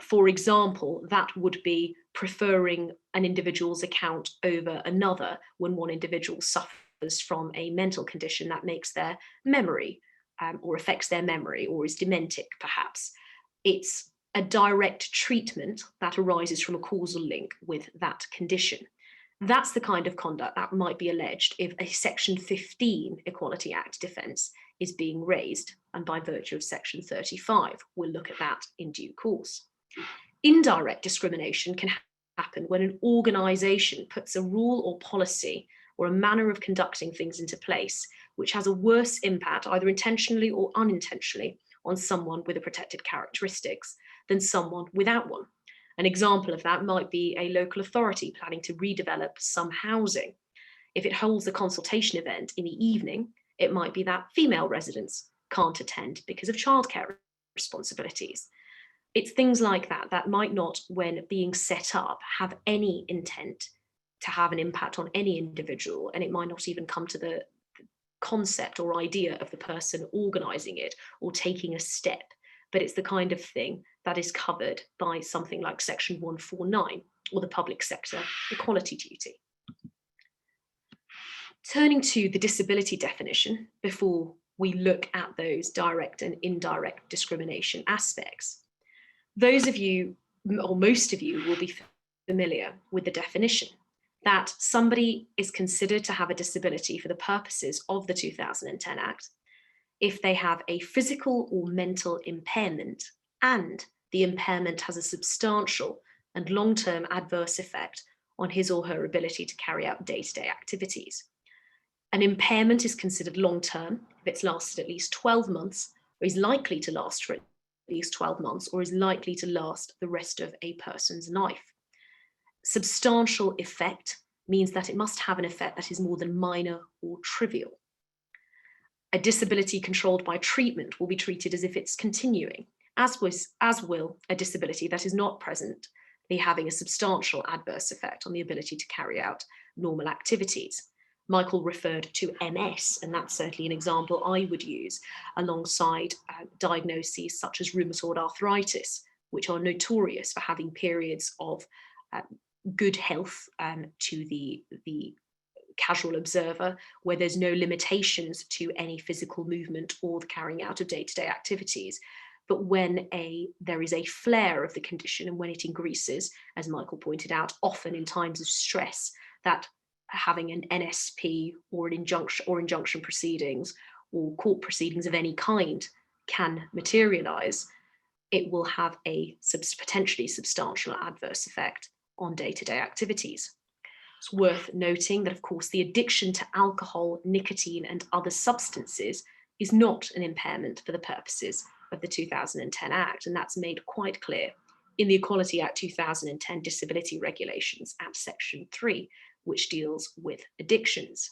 For example, that would be preferring an individual's account over another when one individual suffers from a mental condition that makes their memory or affects their memory or is dementic, perhaps. It's a direct treatment that arises from a causal link with that condition. That's the kind of conduct that might be alleged if a Section 15 Equality Act defence is being raised, and by virtue of Section 35, we'll look at that in due course. Indirect discrimination can happen when an organisation puts a rule or policy or a manner of conducting things into place which has a worse impact, either intentionally or unintentionally, on someone with a protected characteristics than someone without one. An example of that might be a local authority planning to redevelop some housing. If it holds a consultation event in the evening, it might be that female residents can't attend because of childcare responsibilities. It's things like that that might not, when being set up, have any intent to have an impact on any individual, and it might not even come to the concept or idea of the person organising it or taking a step. But it's the kind of thing that is covered by something like Section 149 or the public sector equality duty. Turning to the disability definition before we look at those direct and indirect discrimination aspects. Those of you, or most of you, will be familiar with the definition that somebody is considered to have a disability for the purposes of the 2010 Act if they have a physical or mental impairment and the impairment has a substantial and long-term adverse effect on his or her ability to carry out day-to-day activities. An impairment is considered long-term if it's lasted at least 12 months, or is likely to last for at least 12 months, or is likely to last the rest of a person's life. Substantial effect means that it must have an effect that is more than minor or trivial. A disability controlled by treatment will be treated as if it's continuing, as will a disability that is not presently having a substantial adverse effect on the ability to carry out normal activities. Michael referred to MS, and that's certainly an example I would use alongside diagnoses such as rheumatoid arthritis, which are notorious for having periods of good health to the casual observer, where there's no limitations to any physical movement or the carrying out of day-to-day activities. But when there is a flare of the condition and when it increases, as Michael pointed out, often in times of stress, that having an NSP or an injunction proceedings or court proceedings of any kind can materialize. it will have a potentially substantial adverse effect on day-to-day activities. It's worth noting that, of course, the addiction to alcohol, nicotine, and other substances is not an impairment for the purposes of the 2010 Act, and that's made quite clear in the Equality Act 2010 Disability Regulations at Section 3, which deals with addictions.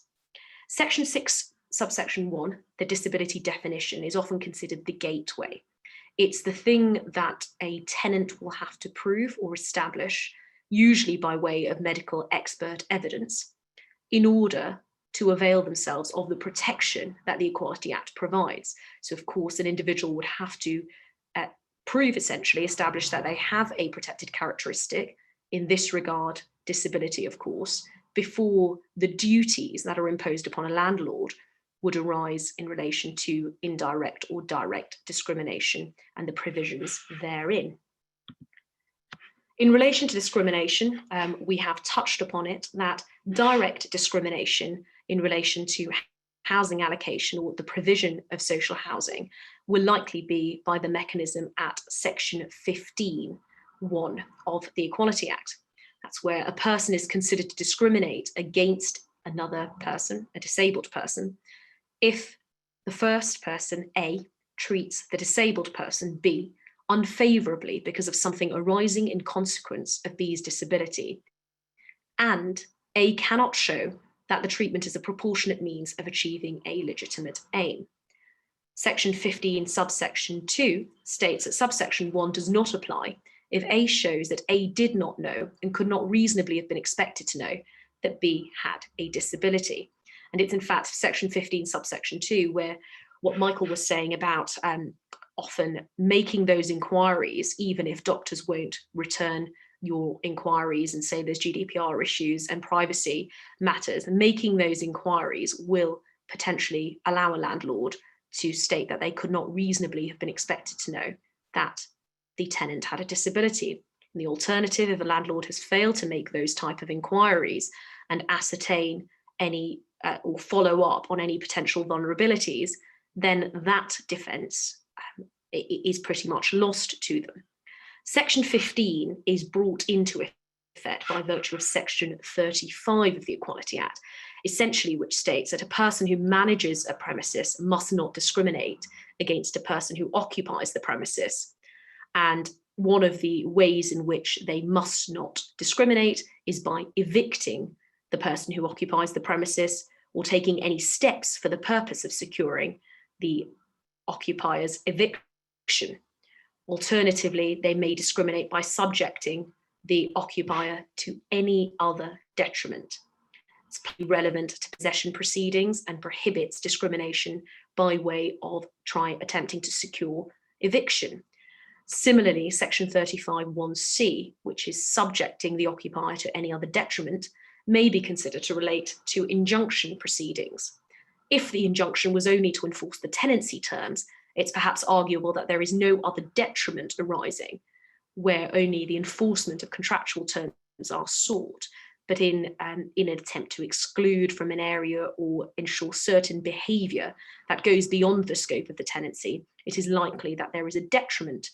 Section 6, subsection 1, the disability definition, is often considered the gateway. It's the thing that a tenant will have to prove or establish, usually by way of medical expert evidence, in order to avail themselves of the protection that the Equality Act provides. So, of course, an individual would have to prove, essentially, establish that they have a protected characteristic, in this regard, disability, of course, before the duties that are imposed upon a landlord would arise in relation to indirect or direct discrimination and the provisions therein. In relation to discrimination, we have touched upon it, that direct discrimination in relation to housing allocation or the provision of social housing will likely be by the mechanism at section 15(1) of the Equality Act. That's where a person is considered to discriminate against another person, a disabled person, if the first person, A, treats the disabled person, B, unfavourably because of something arising in consequence of B's disability, and A cannot show that the treatment is a proportionate means of achieving a legitimate aim. Section 15, subsection 2 states that subsection 1 does not apply if A shows that A did not know and could not reasonably have been expected to know that B had a disability. And it's in fact section 15, subsection 2, where what Michael was saying about often making those inquiries, even if doctors won't return your inquiries and say there's GDPR issues and privacy matters, making those inquiries will potentially allow a landlord to state that they could not reasonably have been expected to know that the tenant had a disability. And the alternative, if a landlord has failed to make those type of inquiries and ascertain any or follow up on any potential vulnerabilities, then that defence is pretty much lost to them. Section 15 is brought into effect by virtue of section 35 of the Equality Act, essentially which states that a person who manages a premises must not discriminate against a person who occupies the premises. And one of the ways in which they must not discriminate is by evicting the person who occupies the premises or taking any steps for the purpose of securing the occupier's eviction. Alternatively, they may discriminate by subjecting the occupier to any other detriment. It's relevant to possession proceedings and prohibits discrimination by way of attempting to secure eviction. Similarly, section 35(1)(c), which is subjecting the occupier to any other detriment, may be considered to relate to injunction proceedings. If the injunction was only to enforce the tenancy terms, it's perhaps arguable that there is no other detriment arising, where only the enforcement of contractual terms are sought. But in an attempt to exclude from an area or ensure certain behaviour that goes beyond the scope of the tenancy, it is likely that there is a detriment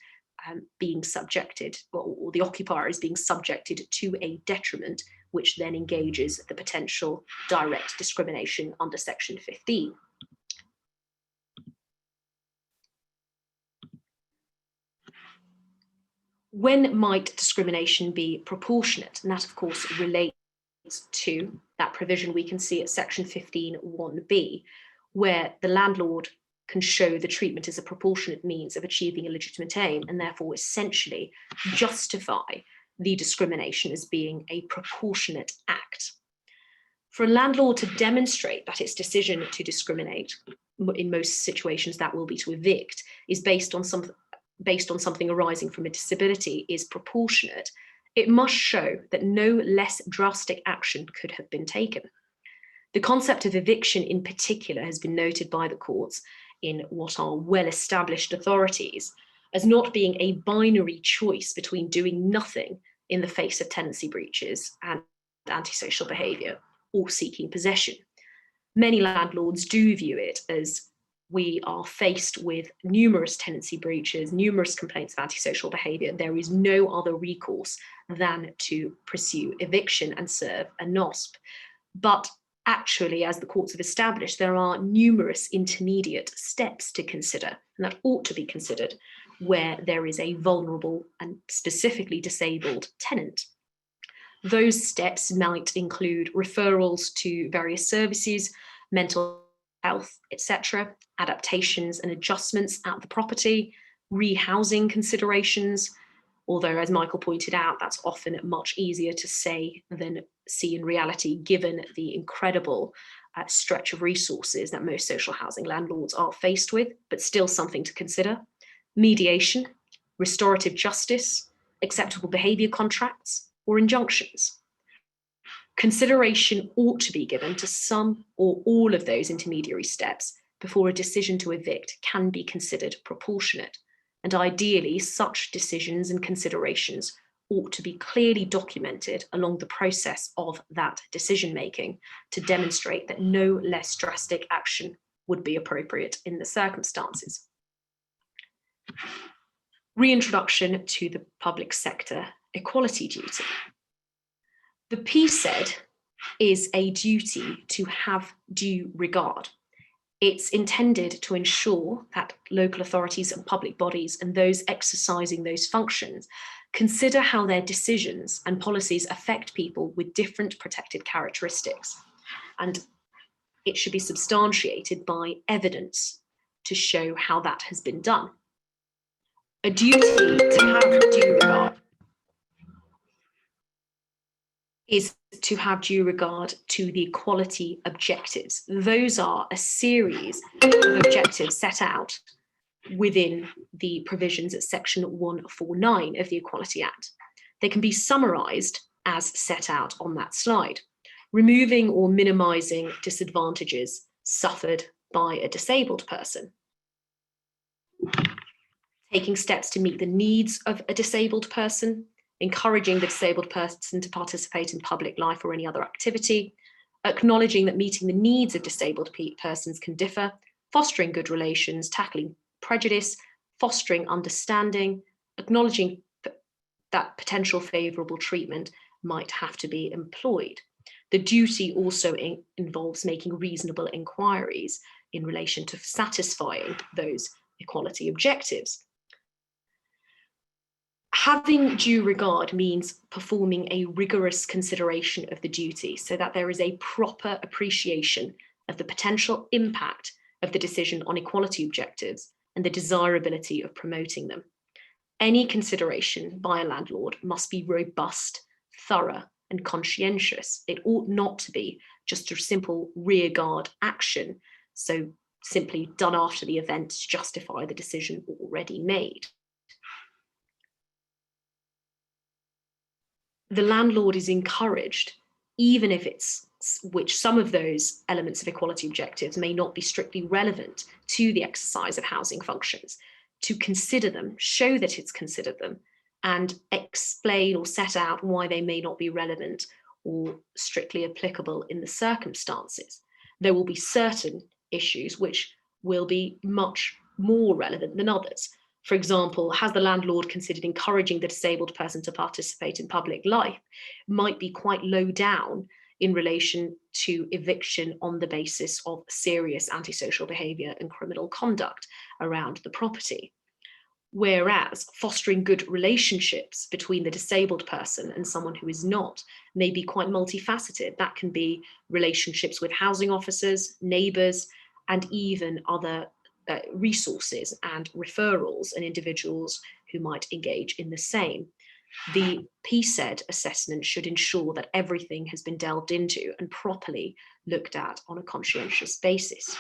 being subjected, or the occupier is being subjected to a detriment, which then engages the potential direct discrimination under section 15. When might discrimination be proportionate? And that, of course, relates to that provision we can see at section 15(1)(b), where the landlord can show the treatment as a proportionate means of achieving a legitimate aim, and therefore essentially justify the discrimination as being a proportionate act. For a landlord to demonstrate that its decision to discriminate, in most situations that will be to evict, is based on something arising from a disability, is proportionate, it must show that no less drastic action could have been taken. The concept of eviction in particular has been noted by the courts in what are well-established authorities as not being a binary choice between doing nothing in the face of tenancy breaches and antisocial behaviour or seeking possession. Many landlords do view it as we are faced with numerous tenancy breaches, numerous complaints of antisocial behaviour, there is no other recourse than to pursue eviction and serve a NOSP. But actually, as the courts have established, there are numerous intermediate steps to consider, and that ought to be considered where there is a vulnerable and specifically disabled tenant. Those steps might include referrals to various services, mental health, etc., adaptations and adjustments at the property, rehousing considerations, although, as Michael pointed out, that's often much easier to say than see in reality, given the incredible stretch of resources that most social housing landlords are faced with, but still something to consider. Mediation, restorative justice, acceptable behaviour contracts, or injunctions. Consideration ought to be given to some or all of those intermediary steps before a decision to evict can be considered proportionate. And ideally, such decisions and considerations ought to be clearly documented along the process of that decision-making to demonstrate that no less drastic action would be appropriate in the circumstances. Reintroduction to the public sector equality duty. The PSED is a duty to have due regard. It's intended to ensure that local authorities and public bodies and those exercising those functions consider how their decisions and policies affect people with different protected characteristics. And it should be substantiated by evidence to show how that has been done. A duty to have due regard is to have due regard to the equality objectives. Those are a series of objectives set out within the provisions at section 149 of the Equality Act. They can be summarised as set out on that slide. Removing or minimising disadvantages suffered by a disabled person. Taking steps to meet the needs of a disabled person. Encouraging the disabled person to participate in public life or any other activity, acknowledging that meeting the needs of disabled persons can differ, fostering good relations, tackling prejudice, fostering understanding, acknowledging that potential favourable treatment might have to be employed. The duty also involves making reasonable inquiries in relation to satisfying those equality objectives. Having due regard means performing a rigorous consideration of the duty so that there is a proper appreciation of the potential impact of the decision on equality objectives and the desirability of promoting them. Any consideration by a landlord must be robust, thorough, and conscientious. It ought not to be just a simple rearguard action, so simply done after the event to justify the decision already made. The landlord is encouraged, even if which some of those elements of equality objectives may not be strictly relevant to the exercise of housing functions, to consider them, show that it's considered them, and explain or set out why they may not be relevant or strictly applicable in the circumstances. There will be certain issues which will be much more relevant than others. For example, has the landlord considered encouraging the disabled person to participate in public life? Might be quite low down in relation to eviction on the basis of serious antisocial behaviour and criminal conduct around the property. Whereas fostering good relationships between the disabled person and someone who is not may be quite multifaceted. That can be relationships with housing officers, neighbours, and even other resources and referrals and individuals who might engage in the same. The PSED assessment should ensure that everything has been delved into and properly looked at on a conscientious basis.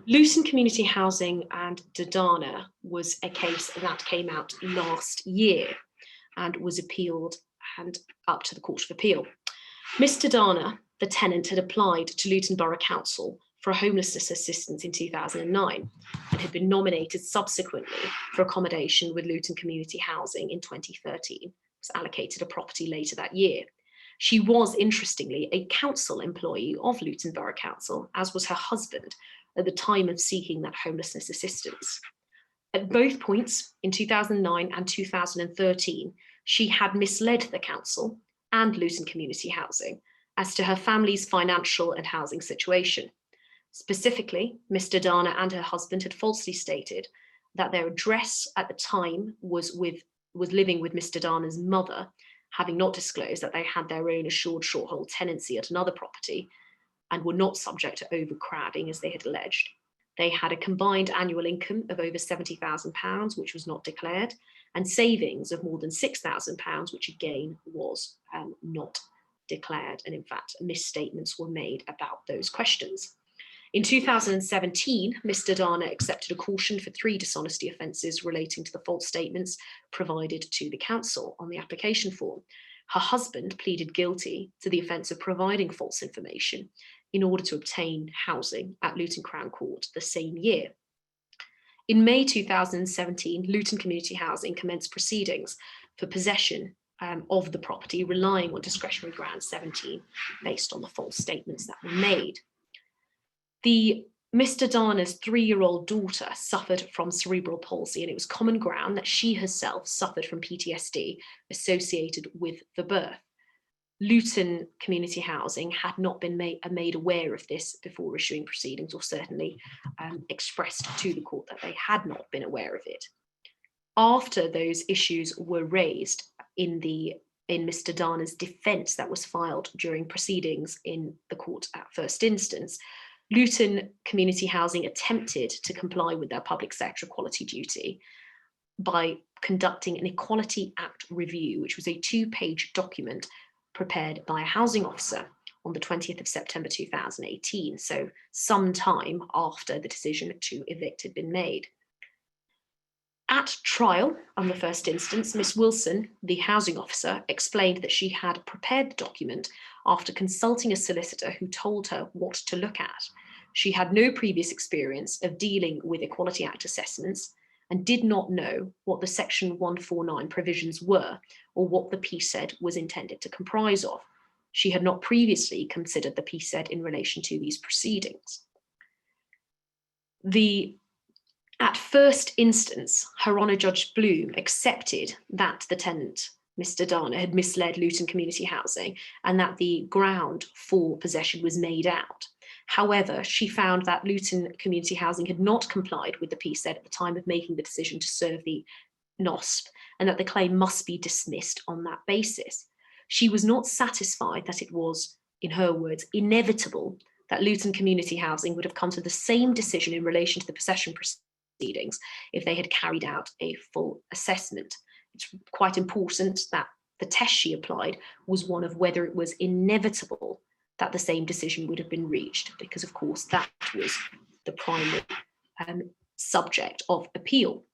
Luton Community Housing and Durdana was a case that came out last year and was appealed and up to the Court of Appeal. Miss Durdana, the tenant, had applied to Luton Borough Council for homelessness assistance in 2009 and had been nominated subsequently for accommodation with Luton Community Housing in 2013. Was allocated a property later that year. She was, interestingly, a council employee of Luton Borough Council, as was her husband at the time of seeking that homelessness assistance. At both points, in 2009 and 2013, she had misled the council and Luton Community Housing as to her family's financial and housing situation. Specifically, Miss Durdana and her husband had falsely stated that their address at the time was living with Miss Durdana's mother, having not disclosed that they had their own assured short-hold tenancy at another property and were not subject to overcrowding as they had alleged. They had a combined annual income of over £70,000, which was not declared, and savings of more than £6,000, which again was not declared. And in fact, misstatements were made about those questions. In 2017, Ms. Durdana accepted a caution for 3 dishonesty offences relating to the false statements provided to the council on the application form. Her husband pleaded guilty to the offence of providing false information in order to obtain housing at Luton Crown Court the same year. In May 2017, Luton Community Housing commenced proceedings for possession of the property, relying on discretionary ground 17 based on the false statements that were made. Miss Durdana's 3-year-old daughter suffered from cerebral palsy, and it was common ground that she herself suffered from PTSD associated with the birth. Luton Community Housing had not been made aware of this before issuing proceedings, or certainly expressed to the court that they had not been aware of it. After those issues were raised in Miss Durdana's defence that was filed during proceedings in the court at first instance, Luton Community Housing attempted to comply with their public sector equality duty by conducting an Equality Act review, which was a 2-page document prepared by a housing officer on the 20th of September 2018, so some time after the decision to evict had been made. At trial, on the first instance, Miss Wilson, the housing officer, explained that she had prepared the document after consulting a solicitor who told her what to look at. She had no previous experience of dealing with Equality Act assessments and did not know what the Section 149 provisions were or what the PSED was intended to comprise of. She had not previously considered the PSED in relation to these proceedings. At first instance, Her Honour Judge Bloom accepted that the tenant, Ms. Durdana, had misled Luton Community Housing and that the ground for possession was made out. However, she found that Luton Community Housing had not complied with the PSED at the time of making the decision to serve the NOSP, and that the claim must be dismissed on that basis. She was not satisfied that it was, in her words, inevitable that Luton Community Housing would have come to the same decision in relation to the possession proceedings if they had carried out a full assessment. It's quite important that the test she applied was one of whether it was inevitable that the same decision would have been reached, because of course that was the primary subject of appeal.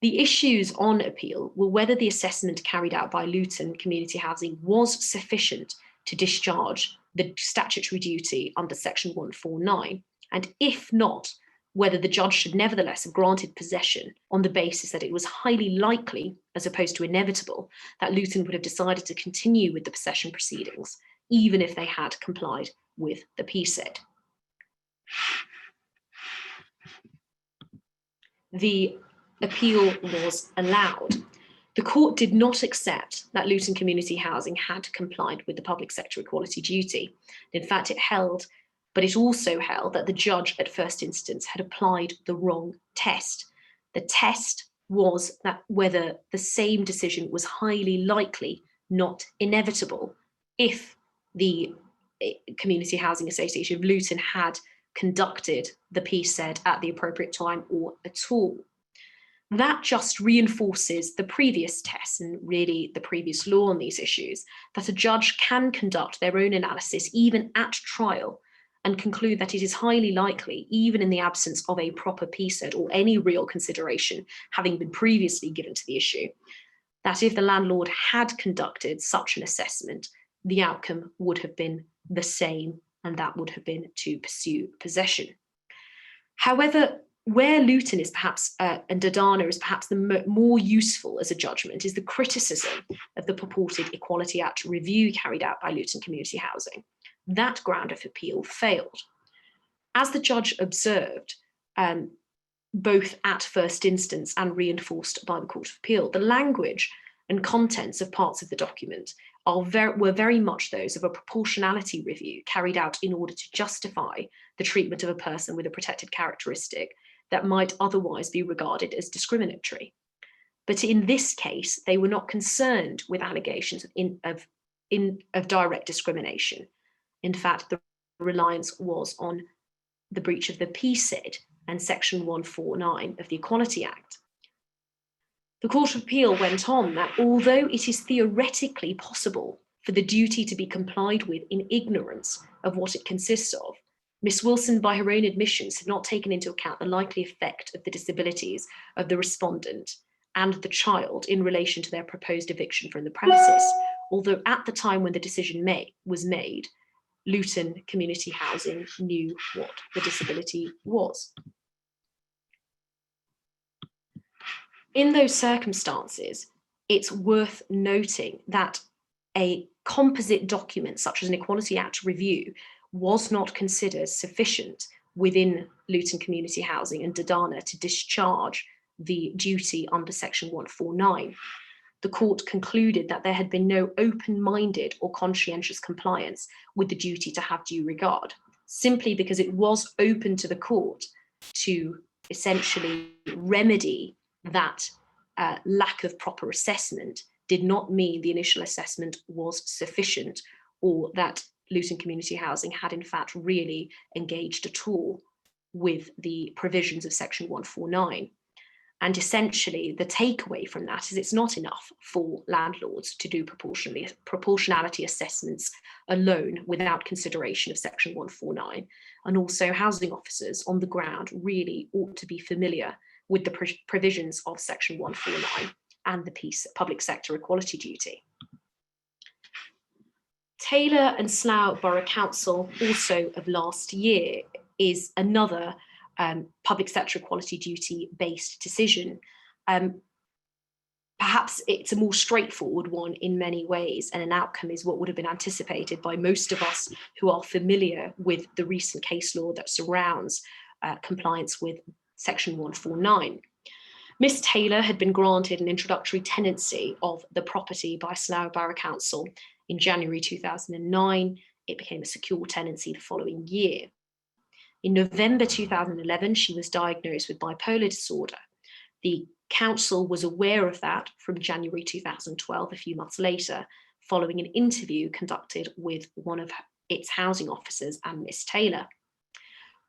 The issues on appeal were whether the assessment carried out by Luton Community Housing was sufficient to discharge the statutory duty under Section 149, and if not, whether the judge should nevertheless have granted possession on the basis that it was highly likely, as opposed to inevitable, that Luton would have decided to continue with the possession proceedings, even if they had complied with the PSED. The appeal was allowed. The court did not accept that Luton Community Housing had complied with the public sector equality duty. In fact, it also held that the judge at first instance had applied the wrong test. The test was that whether the same decision was highly likely, not inevitable, if the Community Housing Association of Luton had conducted the PSED at the appropriate time or at all. That just reinforces the previous tests and really the previous law on these issues, that a judge can conduct their own analysis even at trial and conclude that it is highly likely, even in the absence of a proper PSED or any real consideration having been previously given to the issue, that if the landlord had conducted such an assessment, the outcome would have been the same, and that would have been to pursue possession. However, Where Luton is perhaps, and Durdana is perhaps the more useful as a judgment, is the criticism of the purported Equality Act review carried out by Luton Community Housing. That ground of appeal failed. As the judge observed, both at first instance and reinforced by the Court of Appeal, the language and contents of parts of the document were very much those of a proportionality review carried out in order to justify the treatment of a person with a protected characteristic that might otherwise be regarded as discriminatory. But in this case, they were not concerned with allegations of direct discrimination. In fact, the reliance was on the breach of the PCID and Section 149 of the Equality Act. The Court of Appeal went on that although it is theoretically possible for the duty to be complied with in ignorance of what it consists of, Miss Wilson, by her own admissions, had not taken into account the likely effect of the disabilities of the respondent and the child in relation to their proposed eviction from the premises, although at the time when the decision was made, Luton Community Housing knew what the disability was. In those circumstances, it's worth noting that a composite document such as an Equality Act review was not considered sufficient within Luton Community Housing and Durdana to discharge the duty under Section 149. The court concluded that there had been no open-minded or conscientious compliance with the duty to have due regard, simply because it was open to the court to essentially remedy that lack of proper assessment did not mean the initial assessment was sufficient, or that Luton Community Housing had in fact really engaged at all with the provisions of Section 149. And essentially the takeaway from that is it's not enough for landlords to do proportionality assessments alone without consideration of Section 149. And also housing officers on the ground really ought to be familiar with the provisions of Section 149 and the public sector equality duty. Taylor and Slough Borough Council, also of last year, is another public sector equality duty based decision. Perhaps it's a more straightforward one in many ways, and an outcome is what would have been anticipated by most of us who are familiar with the recent case law that surrounds compliance with Section 149. Miss Taylor had been granted an introductory tenancy of the property by Slough Borough Council in January 2009. It became a secure tenancy the following year. In November 2011, she was diagnosed with bipolar disorder. The council was aware of that from January 2012, a few months later, following an interview conducted with one of its housing officers and Miss Taylor.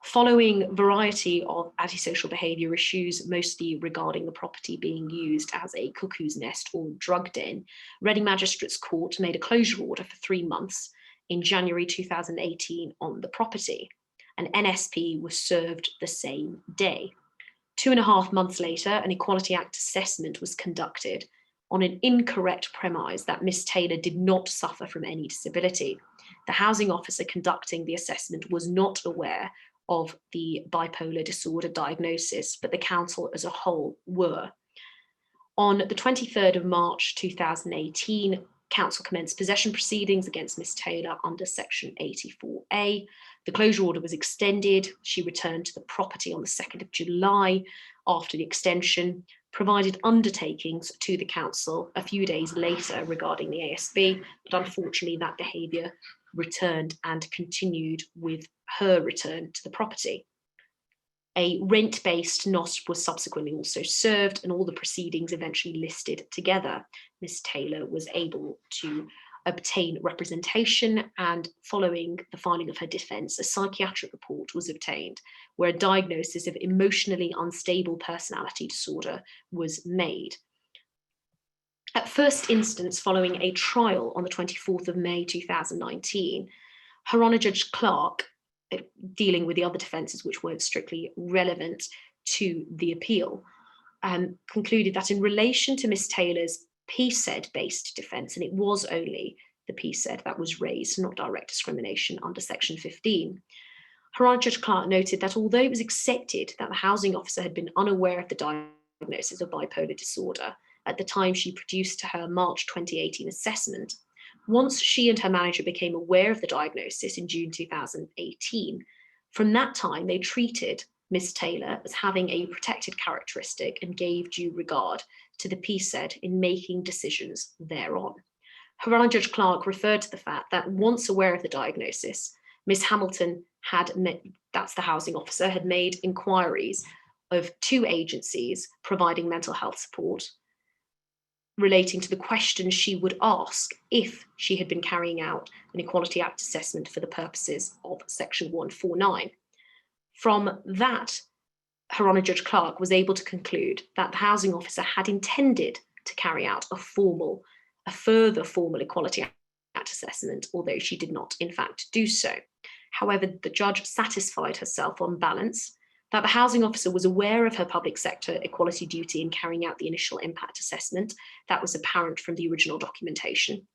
Following a variety of antisocial behaviour issues, mostly regarding the property being used as a cuckoo's nest or drug den, Reading Magistrates Court made a closure order for 3 months in January 2018 on the property. An NSP was served the same day. 2.5 months later, an Equality Act assessment was conducted on an incorrect premise that Miss Taylor did not suffer from any disability. The housing officer conducting the assessment was not aware of the bipolar disorder diagnosis, but the council as a whole were. On the 23rd of March 2018, council commenced possession proceedings against Miss Taylor under Section 84A. The closure order was extended. She returned to the property on the 2nd of July after the extension, provided undertakings to the council a few days later regarding the ASB, but unfortunately that behaviour returned and continued with her return to the property. A rent-based NOS was subsequently also served, and all the proceedings eventually listed together. Miss Taylor was able to obtain representation, and following the filing of her defence, a psychiatric report was obtained where a diagnosis of emotionally unstable personality disorder was made. At first instance, following a trial on the 24th of May 2019, Her Honour Judge Clark, dealing with the other defences which weren't strictly relevant to the appeal, concluded that in relation to Miss Taylor's PCED-based defence, and it was only the PCED that was raised, not direct discrimination under Section 15, Her Honour Judge Clark noted that although it was accepted that the housing officer had been unaware of the diagnosis of bipolar disorder at the time she produced her March 2018 assessment, once she and her manager became aware of the diagnosis in June 2018, from that time they treated Miss Taylor as having a protected characteristic and gave due regard to the PSED in making decisions thereon. Her Honour Judge Clark referred to the fact that once aware of the diagnosis, Miss Hamilton that's the housing officer, had made inquiries of 2 agencies providing mental health support relating to the questions she would ask if she had been carrying out an Equality Act assessment for the purposes of Section 149. From that, Her Honour Judge Clark was able to conclude that the housing officer had intended to carry out a further formal Equality Act assessment, although she did not in fact do so. However, the judge satisfied herself on balance that the housing officer was aware of her public sector equality duty in carrying out the initial impact assessment that was apparent from the original documentation.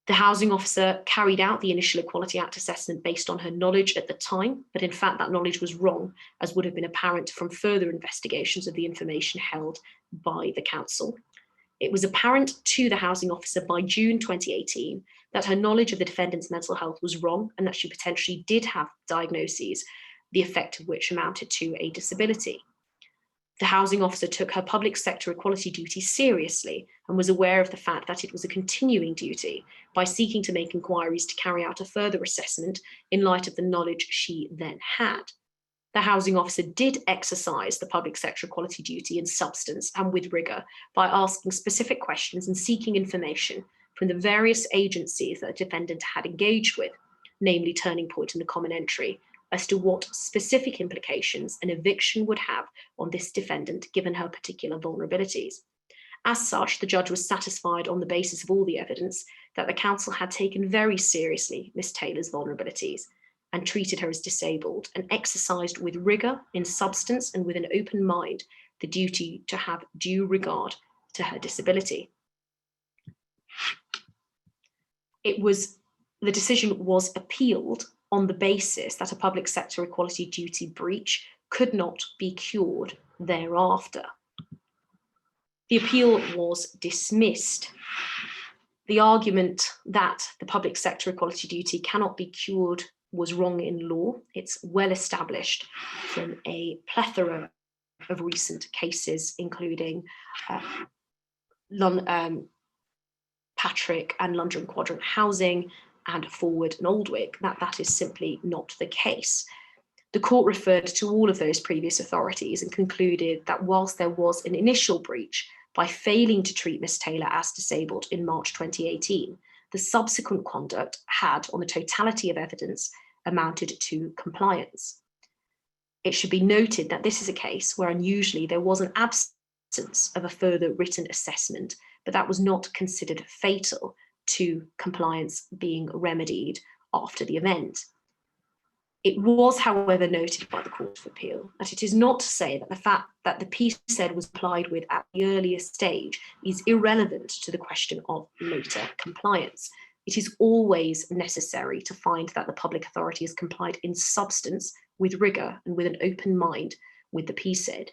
The housing officer carried out the initial Equality Act assessment based on her knowledge at the time, but in fact that knowledge was wrong, as would have been apparent from further investigations of the information held by the council. It was apparent to the housing officer by June 2018 that her knowledge of the defendant's mental health was wrong and that she potentially did have diagnoses, the effect of which amounted to a disability. The housing officer took her public sector equality duty seriously and was aware of the fact that it was a continuing duty by seeking to make inquiries to carry out a further assessment in light of the knowledge she then had. The housing officer did exercise the public sector equality duty in substance and with rigour by asking specific questions and seeking information from the various agencies that the defendant had engaged with, namely Turning Point and the Common Entry, as to what specific implications an eviction would have on this defendant given her particular vulnerabilities. As such, the judge was satisfied on the basis of all the evidence that the council had taken very seriously Miss Taylor's vulnerabilities and treated her as disabled and exercised with rigour in substance and with an open mind the duty to have due regard to her disability. The decision was appealed on the basis that a public sector equality duty breach could not be cured thereafter. The appeal was dismissed. The argument that the public sector equality duty cannot be cured was wrong in law. It's well established from a plethora of recent cases, including Patrick and London Quadrant Housing and Forward and Aldwick, that is simply not the case. The court referred to all of those previous authorities and concluded that whilst there was an initial breach by failing to treat Miss Taylor as disabled in March 2018, the subsequent conduct had, on the totality of evidence, amounted to compliance. It should be noted that this is a case where unusually there was an absence of a further written assessment, but that was not considered fatal to compliance being remedied after the event. It was, however, noted by the Court of Appeal that it is not to say that the fact that the PSED was applied with at the earliest stage is irrelevant to the question of later compliance. It is always necessary to find that the public authority has complied in substance, with rigour and with an open mind with the PSED.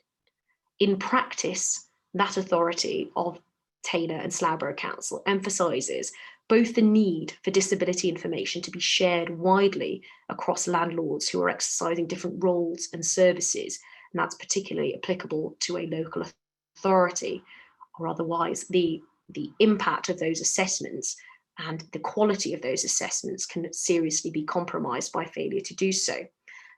In practice, that authority of Taylor and Slough Borough Council emphasises both the need for disability information to be shared widely across landlords who are exercising different roles and services, and that's particularly applicable to a local authority, or otherwise the impact of those assessments and the quality of those assessments can seriously be compromised by failure to do so.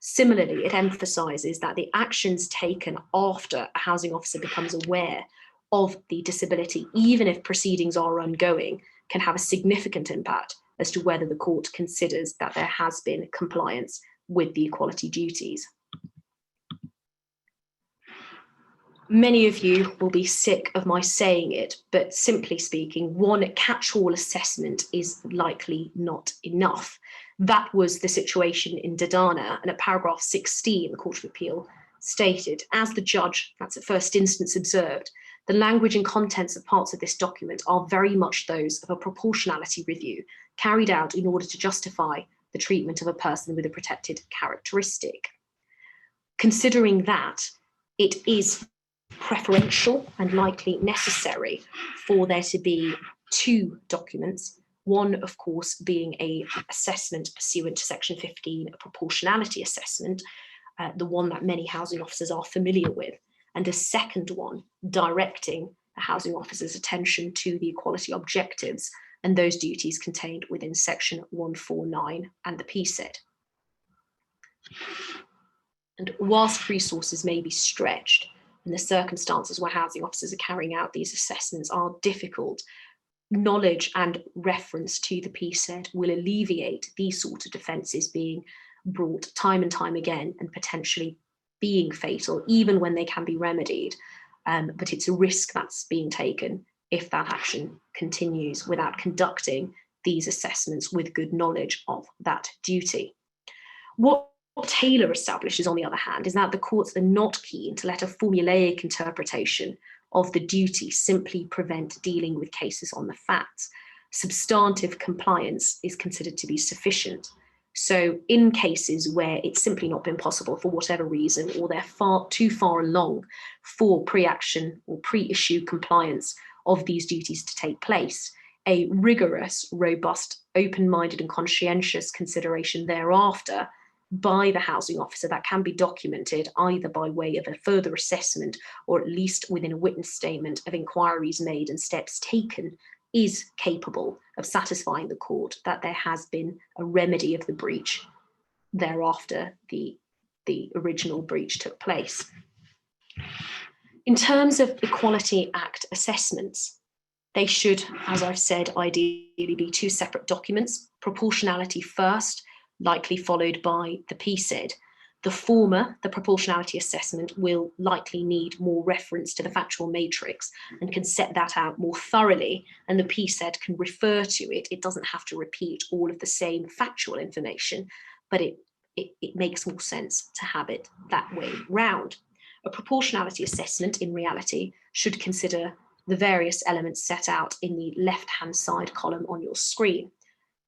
Similarly, it emphasises that the actions taken after a housing officer becomes aware of the disability, even if proceedings are ongoing, can have a significant impact as to whether the court considers that there has been compliance with the equality duties. Many of you will be sick of my saying it, but simply speaking, one catch-all assessment is likely not enough. That was the situation in Durdana, and at paragraph 16, the Court of Appeal stated, as the judge, that's at first instance, observed, the language and contents of parts of this document are very much those of a proportionality review carried out in order to justify the treatment of a person with a protected characteristic. Considering that, it is preferential and likely necessary for there to be two documents, one of course being an assessment pursuant to section 15, a proportionality assessment, the one that many housing officers are familiar with, and a second one directing the housing officer's attention to the equality objectives and those duties contained within section 149 and the PSED. And whilst resources may be stretched and the circumstances where housing officers are carrying out these assessments are difficult, knowledge and reference to the PSED will alleviate these sort of defences being brought time and time again and potentially being fatal, even when they can be remedied. But it's a risk that's being taken if that action continues without conducting these assessments with good knowledge of that duty. What Taylor establishes, on the other hand, is that the courts are not keen to let a formulaic interpretation of the duty simply prevent dealing with cases on the facts. Substantive compliance is considered to be sufficient. So in cases where it's simply not been possible for whatever reason, or they're too far along for pre-action or pre-issue compliance of these duties to take place, a rigorous, robust, open-minded and conscientious consideration thereafter by the housing officer that can be documented either by way of a further assessment or at least within a witness statement of inquiries made and steps taken is capable of satisfying the court that there has been a remedy of the breach thereafter the original breach took place. In terms of Equality Act assessments, they should, as I've said, ideally be two separate documents, proportionality first, likely followed by the PSED. The former, the proportionality assessment, will likely need more reference to the factual matrix and can set that out more thoroughly, and the PSED can refer to it. It doesn't have to repeat all of the same factual information, but it makes more sense to have it that way round. A proportionality assessment, in reality, should consider the various elements set out in the left-hand side column on your screen.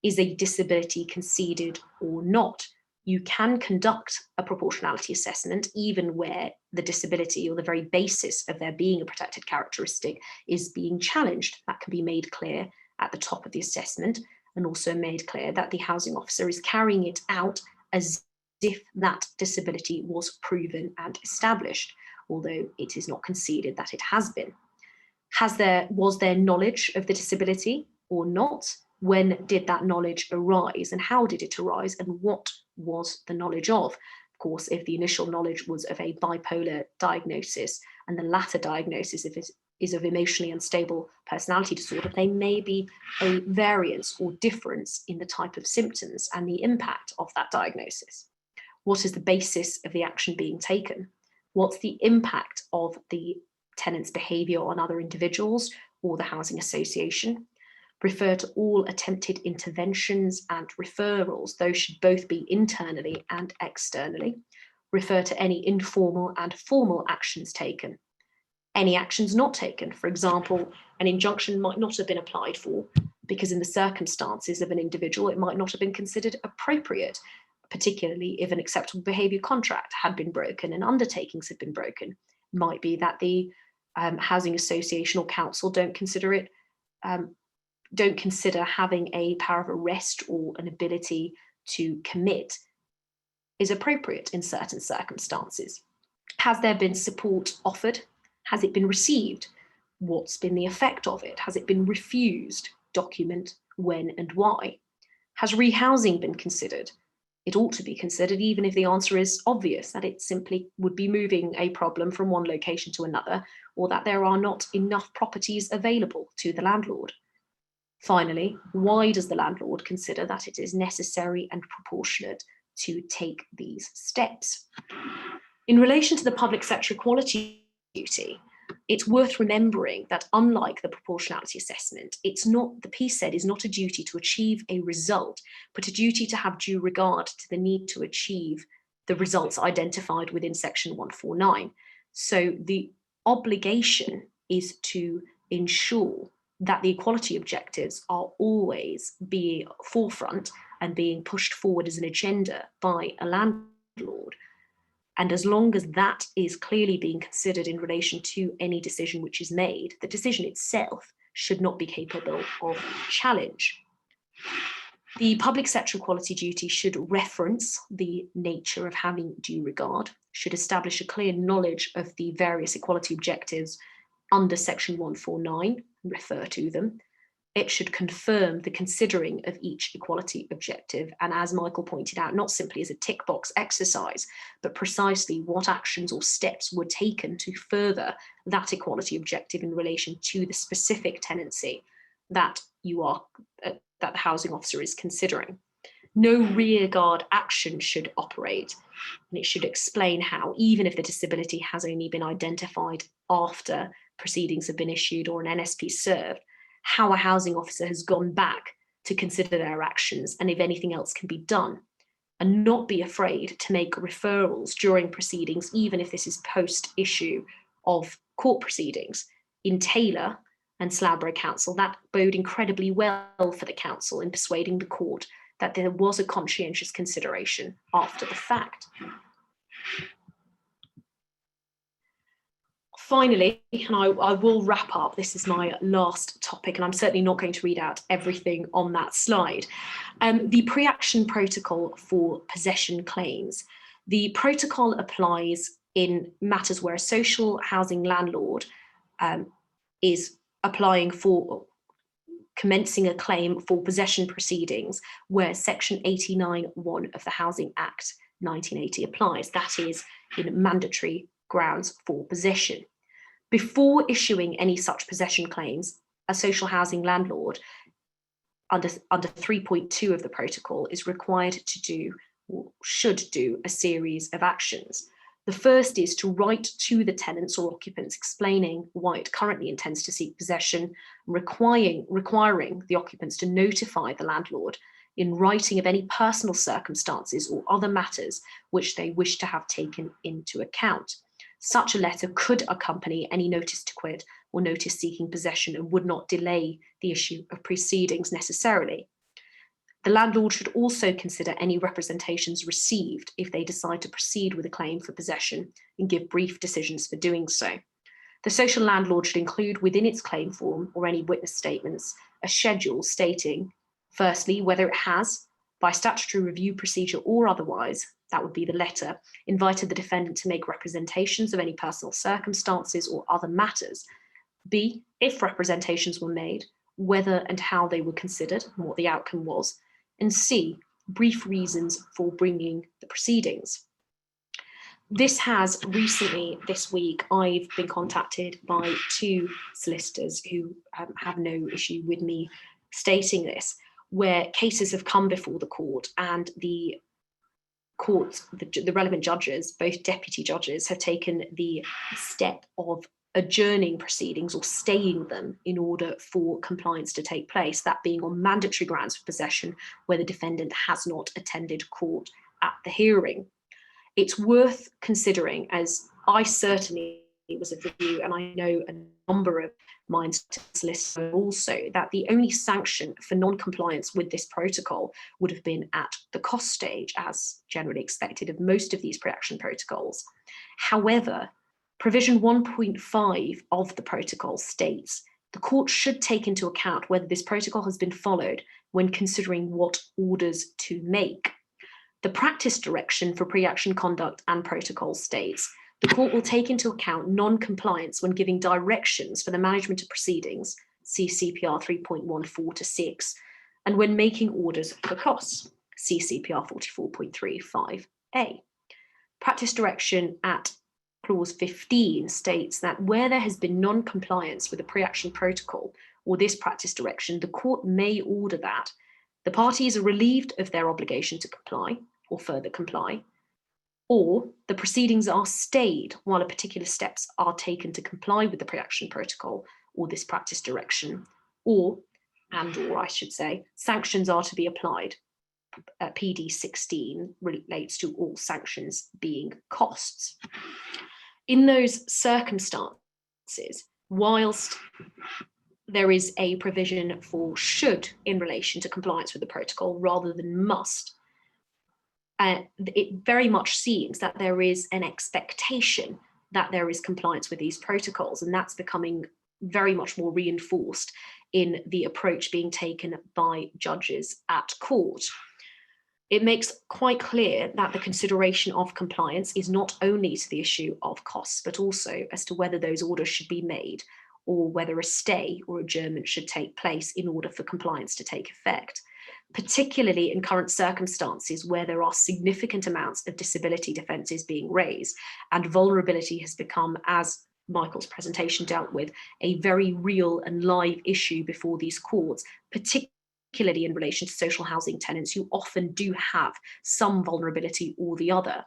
Is a disability conceded or not? You can conduct a proportionality assessment even where the disability or the very basis of there being a protected characteristic is being challenged. That can be made clear at the top of the assessment, and also made clear that the housing officer is carrying it out as if that disability was proven and established, although it is not conceded that it has been. Was there knowledge of the disability or not? When did that knowledge arise and how did it arise and what was the knowledge of? Of course, if the initial knowledge was of a bipolar diagnosis and the latter diagnosis is of emotionally unstable personality disorder, there may be a variance or difference in the type of symptoms and the impact of that diagnosis. What is the basis of the action being taken? What's the impact of the tenant's behaviour on other individuals or the housing association? Refer to all attempted interventions and referrals. Those should both be internally and externally. Refer to any informal and formal actions taken. Any actions not taken. For example, an injunction might not have been applied for because in the circumstances of an individual, it might not have been considered appropriate, particularly if an acceptable behaviour contract had been broken and undertakings had been broken. It might be that the housing association or council don't consider having a power of arrest or an ability to commit is appropriate in certain circumstances. Has there been support offered? Has it been received? What's been the effect of it? Has it been refused? Document when and why. Has rehousing been considered? It ought to be considered even if the answer is obvious, that it simply would be moving a problem from one location to another, or that there are not enough properties available to the landlord. Finally, why does the landlord consider that it is necessary and proportionate to take these steps? In relation to the public sector equality duty, it's worth remembering that unlike the proportionality assessment, the PSED is not a duty to achieve a result, but a duty to have due regard to the need to achieve the results identified within section 149. So the obligation is to ensure that the equality objectives are always being forefront and being pushed forward as an agenda by a landlord. And as long as that is clearly being considered in relation to any decision which is made, the decision itself should not be capable of challenge. The public sector equality duty should reference the nature of having due regard, should establish a clear knowledge of the various equality objectives under section 149, refer to them. It should confirm the considering of each equality objective, and as Michael pointed out, not simply as a tick box exercise, but precisely what actions or steps were taken to further that equality objective in relation to the specific tenancy that that the housing officer is considering. No rearguard action should operate, and it should explain how, even if the disability has only been identified after proceedings have been issued or an NSP served, how a housing officer has gone back to consider their actions and if anything else can be done, and not be afraid to make referrals during proceedings, even if this is post-issue of court proceedings. In Taylor and Slough Borough Council, that bode incredibly well for the council in persuading the court that there was a conscientious consideration after the fact. Finally, and I will wrap up, this is my last topic, and I'm certainly not going to read out everything on that slide. The pre-action protocol for possession claims. The protocol applies in matters where a social housing landlord is applying for commencing a claim for possession proceedings where section 89(1) of the Housing Act 1980 applies. That is in mandatory grounds for possession. Before issuing any such possession claims, a social housing landlord under 3.2 of the protocol is required to do, or should do, a series of actions. The first is to write to the tenants or occupants explaining why it currently intends to seek possession, requiring the occupants to notify the landlord in writing of any personal circumstances or other matters which they wish to have taken into account. Such a letter could accompany any notice to quit or notice seeking possession and would not delay the issue of proceedings necessarily. The landlord should also consider any representations received if they decide to proceed with a claim for possession and give brief decisions for doing so. The social landlord should include within its claim form or any witness statements a schedule stating, firstly, whether it has, by statutory review procedure or otherwise, that would be the letter, invited the defendant to make representations of any personal circumstances or other matters. B, if representations were made, whether and how they were considered and what the outcome was. And C, brief reasons for bringing the proceedings. This has recently, this week, I've been contacted by 2 solicitors who have no issue with me stating this, where cases have come before the court and the courts, the relevant judges, both deputy judges, have taken the step of adjourning proceedings or staying them in order for compliance to take place, that being on mandatory grounds for possession where the defendant has not attended court at the hearing. It's worth considering, as I certainly was of the view, and I know a number of mine solicitors also, that the only sanction for non-compliance with this protocol would have been at the cost stage, as generally expected of most of these pre-action protocols. However, provision 1.5 of the protocol states the court should take into account whether this protocol has been followed when considering what orders to make. The practice direction for pre-action conduct and protocol states the court will take into account non-compliance when giving directions for the management of proceedings, see CPR 3.14 to 6, and when making orders for costs, see CPR 44.35a. Practice direction at clause 15 states that where there has been non-compliance with the pre-action protocol or this practice direction, the court may order that the parties are relieved of their obligation to comply or further comply, or the proceedings are stayed while a particular steps are taken to comply with the pre-action protocol or this practice direction, or I should say, sanctions are to be applied. PD 16 relates to all sanctions being costs. In those circumstances, whilst there is a provision for should in relation to compliance with the protocol rather than must. It very much seems that there is an expectation that there is compliance with these protocols, and that's becoming very much more reinforced in the approach being taken by judges at court. It makes quite clear that the consideration of compliance is not only to the issue of costs, but also as to whether those orders should be made or whether a stay or adjournment should take place in order for compliance to take effect, particularly in current circumstances where there are significant amounts of disability defences being raised and vulnerability has become, as Michael's presentation dealt with, a very real and live issue before these courts, particularly in relation to social housing tenants who often do have some vulnerability or the other.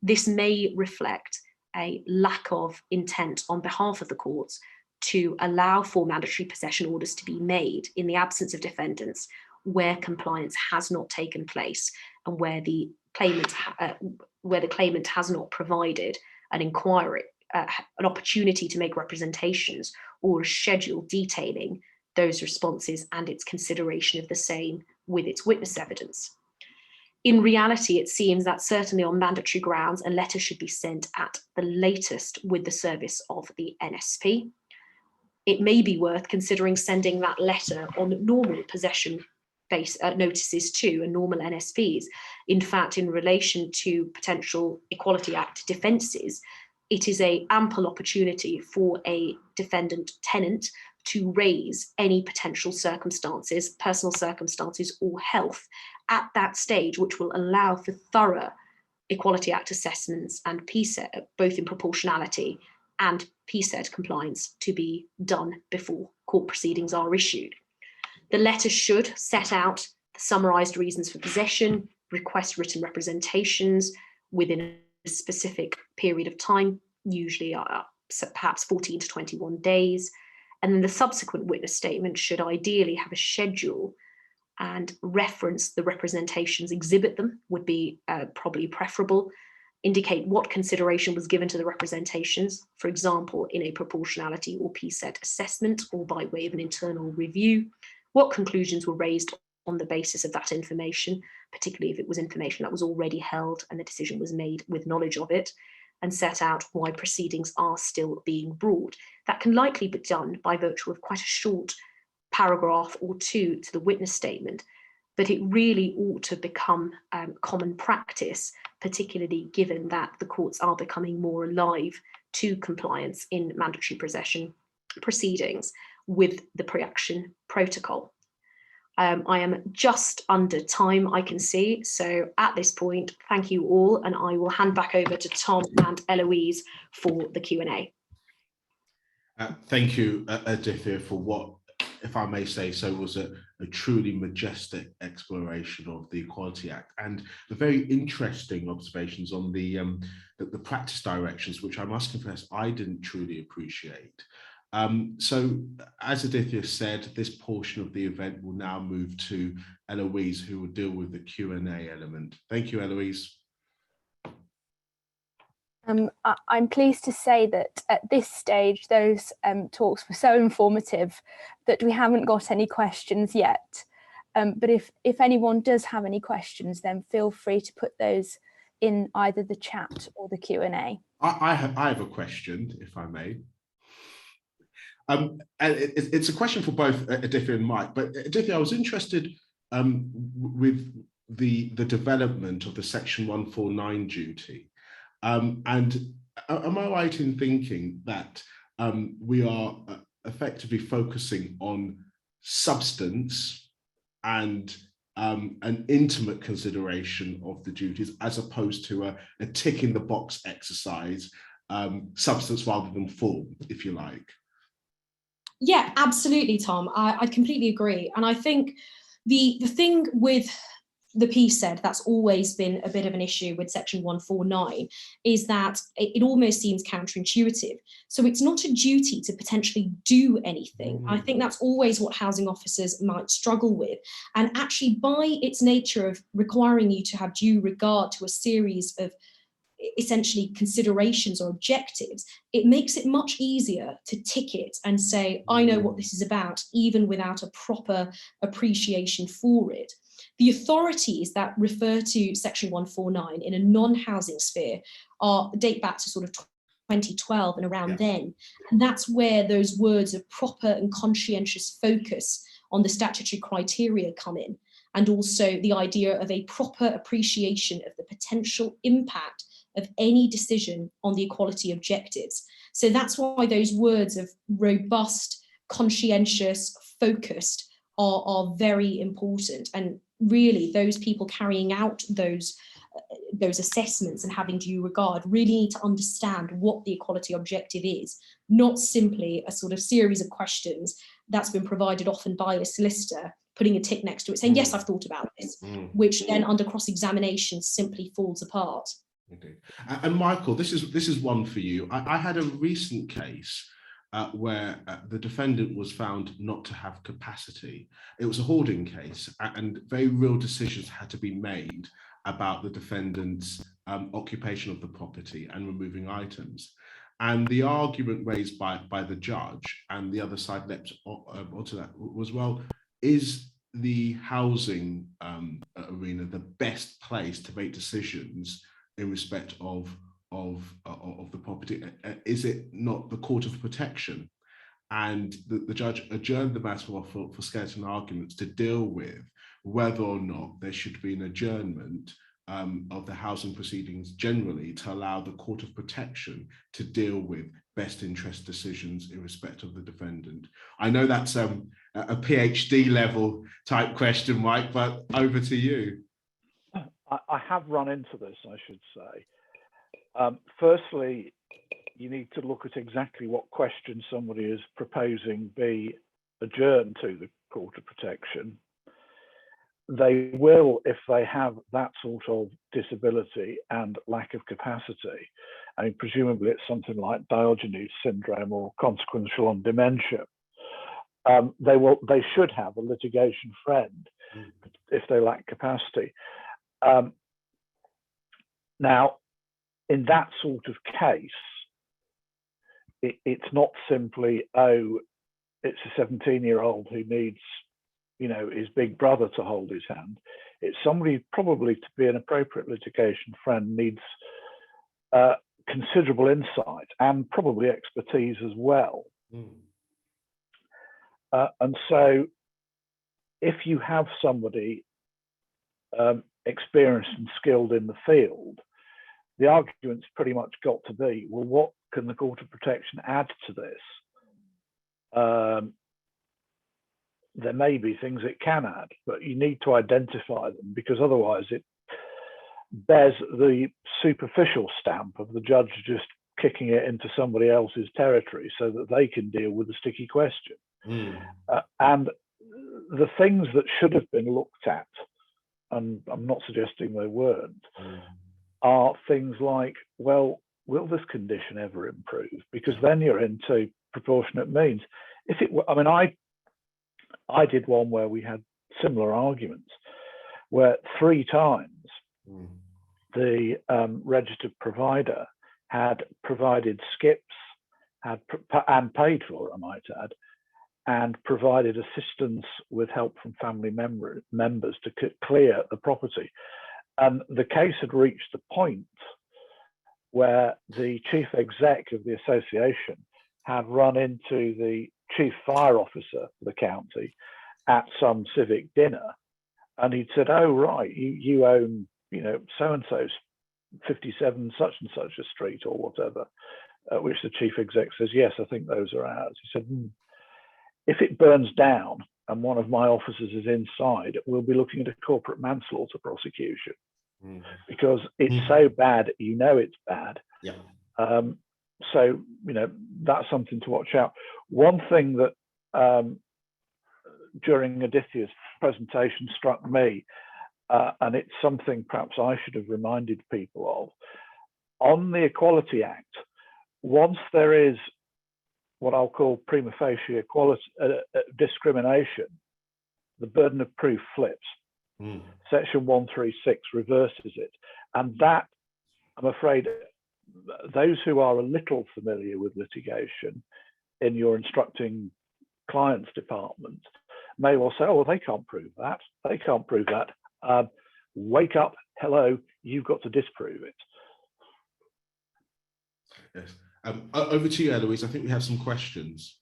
This may reflect a lack of intent on behalf of the courts to allow for mandatory possession orders to be made in the absence of defendants where compliance has not taken place and where the claimant has not provided an inquiry, an opportunity to make representations or a schedule detailing those responses and its consideration of the same with its witness evidence. In reality, it seems that certainly on mandatory grounds, a letter should be sent at the latest with the service of the NSP. It may be worth considering sending that letter on normal possession-based notices too, and normal NSPs. In fact, in relation to potential Equality Act defences, it is an ample opportunity for a defendant tenant to raise any potential circumstances, personal circumstances or health at that stage, which will allow for thorough Equality Act assessments and PSED, both in proportionality and PSED compliance, to be done before court proceedings are issued. The letter should set out the summarised reasons for possession, request written representations within a specific period of time, usually perhaps 14 to 21 days. And then the subsequent witness statement should ideally have a schedule and reference the representations, exhibit them would be probably preferable, indicate what consideration was given to the representations, for example, in a proportionality or PSED assessment or by way of an internal review, what conclusions were raised on the basis of that information, particularly if it was information that was already held and the decision was made with knowledge of it, and set out why proceedings are still being brought. That can likely be done by virtue of quite a short paragraph or two to the witness statement, but it really ought to become common practice, particularly given that the courts are becoming more alive to compliance in mandatory possession proceedings with the pre-action protocol. I am just under time, I can see. So at this point, thank you all, and I will hand back over to Tom and Eloise for the Q&A. Thank you, Aadhithya, for what, if I may say so, was a truly majestic exploration of the Equality Act and the very interesting observations on the practice directions, which I must confess I didn't truly appreciate. So, as Aadhithya said, this portion of the event will now move to Eloise, who will deal with the Q&A element. Thank you, Eloise. I'm pleased to say that at this stage, those talks were so informative that we haven't got any questions yet. But if anyone does have any questions, then feel free to put those in either the chat or the Q&A. I have a question, if I may. And it's a question for both Aadhithya and Mike, but Aadhithya, I was interested with the development of the Section 149 duty. And am I right in thinking that we are effectively focusing on substance and an intimate consideration of the duties as opposed to a tick in the box exercise, substance rather than form, if you like? Yeah, absolutely, Tom. I completely agree. And I think the thing with the PSED that's always been a bit of an issue with Section 149 is that it almost seems counterintuitive. So it's not a duty to potentially do anything. I think that's always what housing officers might struggle with. And actually, by its nature of requiring you to have due regard to a series of essentially considerations or objectives, it makes it much easier to tick it and say, I know what this is about, even without a proper appreciation for it. The authorities that refer to Section 149 in a non-housing sphere date back to sort of 2012 and around then. And that's where those words of proper and conscientious focus on the statutory criteria come in, and also the idea of a proper appreciation of the potential impact of any decision on the equality objectives. So that's why those words of robust, conscientious, focused are very important. And really, those people carrying out those assessments and having due regard really need to understand what the equality objective is, not simply a sort of series of questions that's been provided often by a solicitor, putting a tick next to it saying, yes, I've thought about this, which then under cross-examination simply falls apart. Indeed. And Michael, this is one for you. I had a recent case where the defendant was found not to have capacity. It was a hoarding case, and very real decisions had to be made about the defendant's occupation of the property and removing items. And the argument raised by the judge, and the other side leapt onto that, was, well, is the housing arena the best place to make decisions in respect of the property? Is it not the court of protection? And the judge adjourned the matter for skeleton arguments to deal with whether or not there should be an adjournment of the housing proceedings generally to allow the court of protection to deal with best interest decisions in respect of the defendant. I know that's a PhD level type question, Mike, but over to you. I have run into this, I should say. Firstly, you need to look at exactly what question somebody is proposing be adjourned to the Court of Protection. They will, if they have that sort of disability and lack of capacity. I mean, presumably it's something like Diogenes syndrome or consequential on dementia. They should have a litigation friend if they lack capacity. Now, in that sort of case, it's not simply, oh, it's a 17-year-old who needs, his big brother to hold his hand. It's somebody probably, to be an appropriate litigation friend, needs considerable insight and probably expertise as well. And so if you have somebody experienced and skilled in the field, the argument's pretty much got to be, well, what can the Court of Protection add to this? There may be things it can add, but you need to identify them, because otherwise it bears the superficial stamp of the judge just kicking it into somebody else's territory so that they can deal with the sticky question. And the things that should have been looked at, and I'm not suggesting they weren't, are things like, well, will this condition ever improve? Because then you're into proportionate means. I did one where we had similar arguments, where 3 times the registered provider had provided skips, and paid for, I might add, and provided assistance with help from family members to clear the property. And the case had reached the point where the chief exec of the association had run into the chief fire officer for the county at some civic dinner, and he'd said, oh right, you own so-and-so's 57 such and such a street or whatever, which the chief exec says, yes, I think those are ours. He said, if it burns down and one of my officers is inside, we'll be looking at a corporate manslaughter prosecution, because it's so bad, it's bad. So that's something to watch out. One thing that during Aadhithya's presentation struck me, and it's something perhaps I should have reminded people of, on the Equality Act, once there is what I'll call prima facie equality, discrimination, the burden of proof flips. Section 136 reverses it, and that I'm afraid those who are a little familiar with litigation in your instructing clients department may well say, oh, well, they can't prove that. They can't prove that. Wake up, hello, you've got to disprove it. Yes. Over to you, Eloise. I think we have some questions.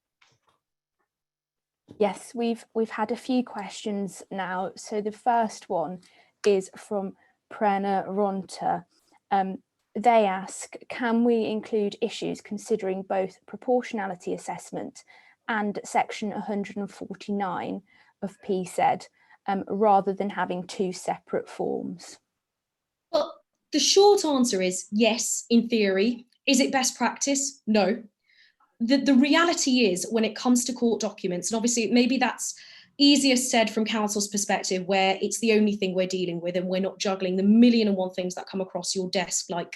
Yes, we've had a few questions now. So the first one is from Prerna Ronta. They ask, can we include issues considering both proportionality assessment and section 149 of PSED rather than having two separate forms? Well, the short answer is yes, in theory. Is it best practice? No. The reality is, when it comes to court documents, and obviously maybe that's easier said from council's perspective, where it's the only thing we're dealing with and we're not juggling the million and one things that come across your desk like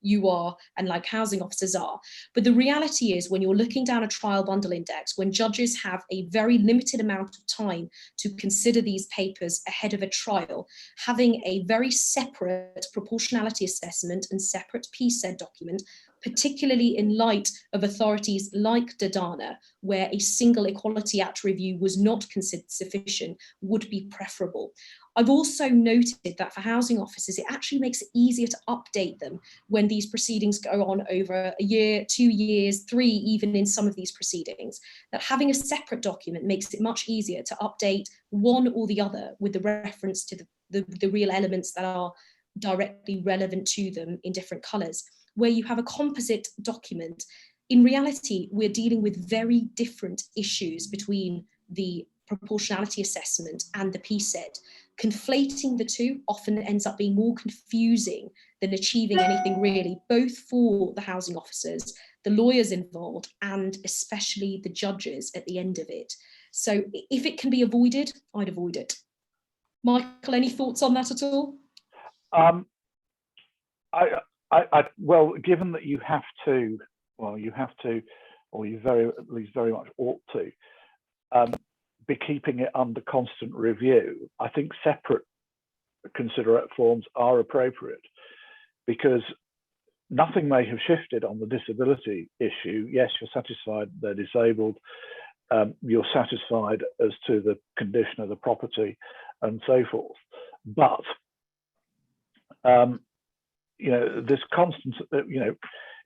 you are and like housing officers are. But the reality is, when you're looking down a trial bundle index, when judges have a very limited amount of time to consider these papers ahead of a trial, having a very separate proportionality assessment and separate PSED document, particularly in light of authorities like Durdana, where a single Equality Act review was not considered sufficient, would be preferable. I've also noted that for housing officers, it actually makes it easier to update them when these proceedings go on over a year, 2 years, 3, even in some of these proceedings, that having a separate document makes it much easier to update one or the other with the reference to the real elements that are directly relevant to them in different colours. Where you have a composite document, in reality, we're dealing with very different issues between the proportionality assessment and the PSED. Conflating the two often ends up being more confusing than achieving anything really, both for the housing officers, the lawyers involved, and especially the judges at the end of it. So if it can be avoided, I'd avoid it. Michael, any thoughts on that at all? Well, given that you have to, or you at least very much ought to, be keeping it under constant review, I think separate considerate forms are appropriate, because nothing may have shifted on the disability issue. Yes, you're satisfied they're disabled, you're satisfied as to the condition of the property and so forth. But this constant,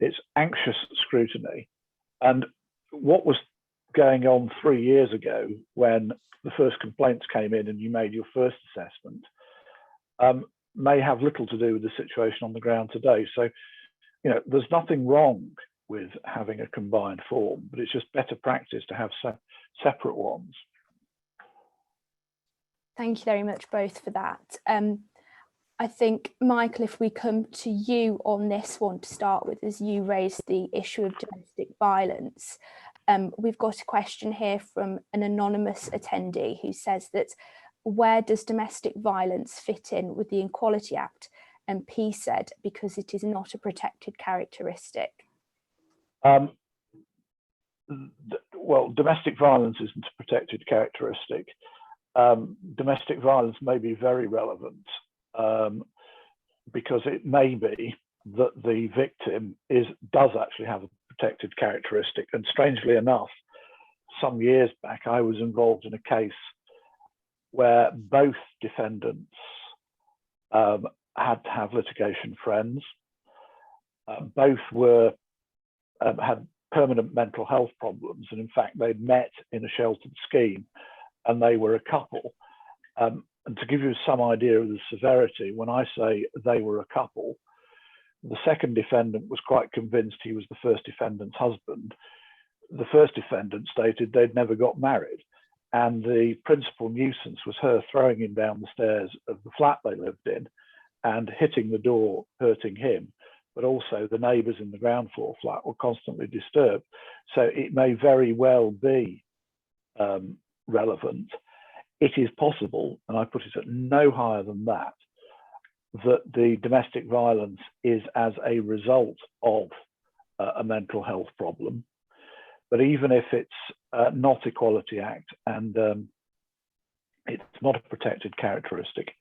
it's anxious scrutiny. And what was going on 3 years ago when the first complaints came in and you made your first assessment may have little to do with the situation on the ground today. So, there's nothing wrong with having a combined form, but it's just better practice to have separate ones. Thank you very much both for that. I think, Michael, if we come to you on this one to start with, as you raised the issue of domestic violence, we've got a question here from an anonymous attendee who says that, where does domestic violence fit in with the Equality Act and PSED, because it is not a protected characteristic? Well, domestic violence isn't a protected characteristic. Domestic violence may be very relevant, because it may be that the victim does actually have a protected characteristic. And strangely enough, some years back, I was involved in a case where both defendants had to have litigation friends. Both had permanent mental health problems, and in fact, they'd met in a sheltered scheme, and they were a couple. And to give you some idea of the severity, when I say they were a couple, the second defendant was quite convinced he was the first defendant's husband. The first defendant stated they'd never got married, and the principal nuisance was her throwing him down the stairs of the flat they lived in and hitting the door, hurting him. But also the neighbours in the ground floor flat were constantly disturbed. So it may very well be relevant. It is possible, and I put it at no higher than that, that the domestic violence is as a result of a mental health problem. But even if it's not Equality Act and it's not a protected characteristic,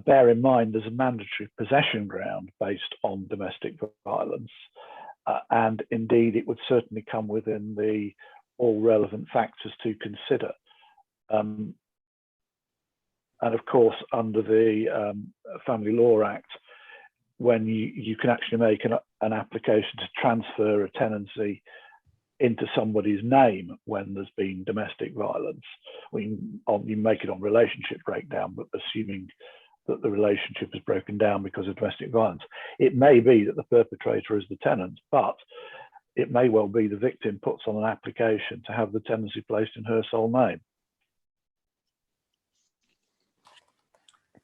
bear in mind there's a mandatory possession ground based on domestic violence, and indeed it would certainly come within the all relevant factors to consider. And of course, under the Family Law Act, when you can actually make an application to transfer a tenancy into somebody's name when there's been domestic violence. You make it on relationship breakdown, but assuming that the relationship is broken down because of domestic violence. It may be that the perpetrator is the tenant, but it may well be the victim puts on an application to have the tenancy placed in her sole name.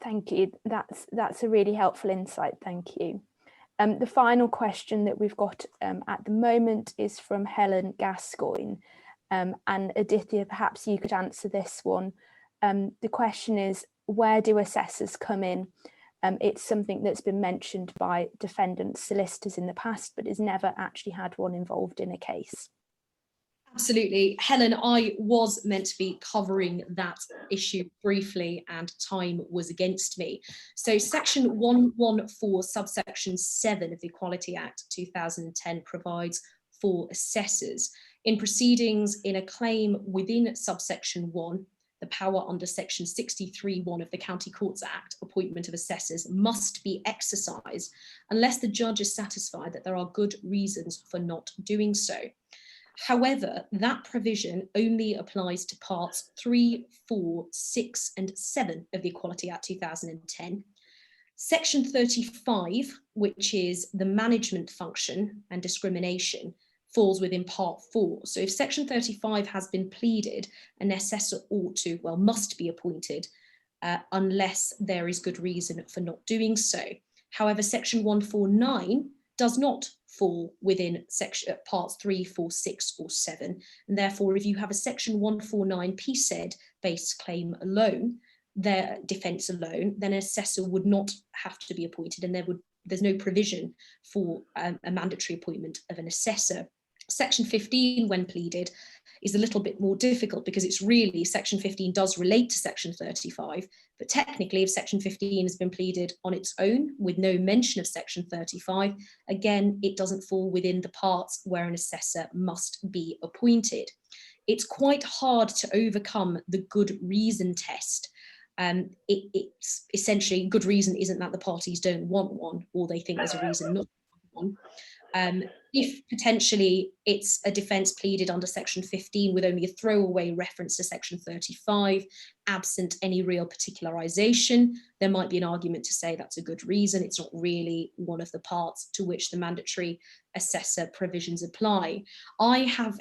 Thank you. That's a really helpful insight. Thank you. The final question that we've got at the moment is from Helen Gascoigne. And Aadhithya, perhaps you could answer this one. The question is, where do assessors come in? It's something that's been mentioned by defendant solicitors in the past, but has never actually had one involved in a case. Absolutely. Helen, I was meant to be covering that issue briefly and time was against me. So section 114 subsection 7 of the Equality Act 2010 provides for assessors in proceedings in a claim within subsection 1. The power under section 63(1) of the County Courts Act, appointment of assessors, must be exercised unless the judge is satisfied that there are good reasons for not doing so. However, that provision only applies to parts 3, 4, 6 and 7 of the Equality Act 2010. Section 35, which is the management function and discrimination, falls within part 4. So if section 35 has been pleaded, an assessor must be appointed unless there is good reason for not doing so. However, section 149 does not fall within parts 3, 4, 6 or 7. And therefore, if you have a section 149 PSED based claim alone, their defence alone, then an assessor would not have to be appointed, and there's no provision for a mandatory appointment of an assessor. Section 15, when pleaded, is a little bit more difficult because it's really, section 15 does relate to section 35, but technically if section 15 has been pleaded on its own with no mention of section 35, again, it doesn't fall within the parts where an assessor must be appointed. It's quite hard to overcome the good reason test. It's essentially, good reason isn't that the parties don't want one or they think there's a reason not to want one. If potentially it's a defence pleaded under section 15 with only a throwaway reference to section 35, absent any real particularisation, there might be an argument to say that's a good reason. It's not really one of the parts to which the mandatory assessor provisions apply. I have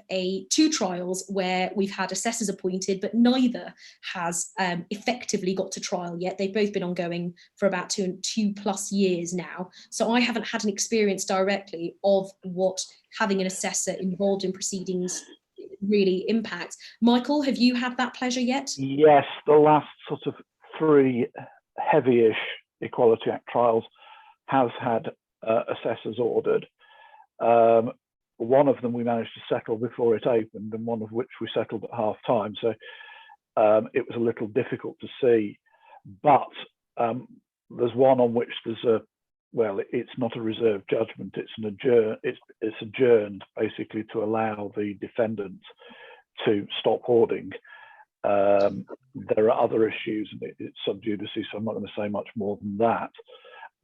two trials where we've had assessors appointed, but neither has effectively got to trial yet. They've both been ongoing for about two plus years now. So I haven't had an experience directly of what having an assessor involved in proceedings really impacts. Michael, have you had that pleasure yet? Yes, the last sort of 3 heavy-ish Equality Act trials has had assessors ordered. One of them we managed to settle before it opened, and one of which we settled at half time. So it was a little difficult to see, but there's one on which there's it's not a reserved judgment, it's adjourned basically to allow the defendant to stop hoarding. There are other issues, and it's sub judice, so I'm not going to say much more than that.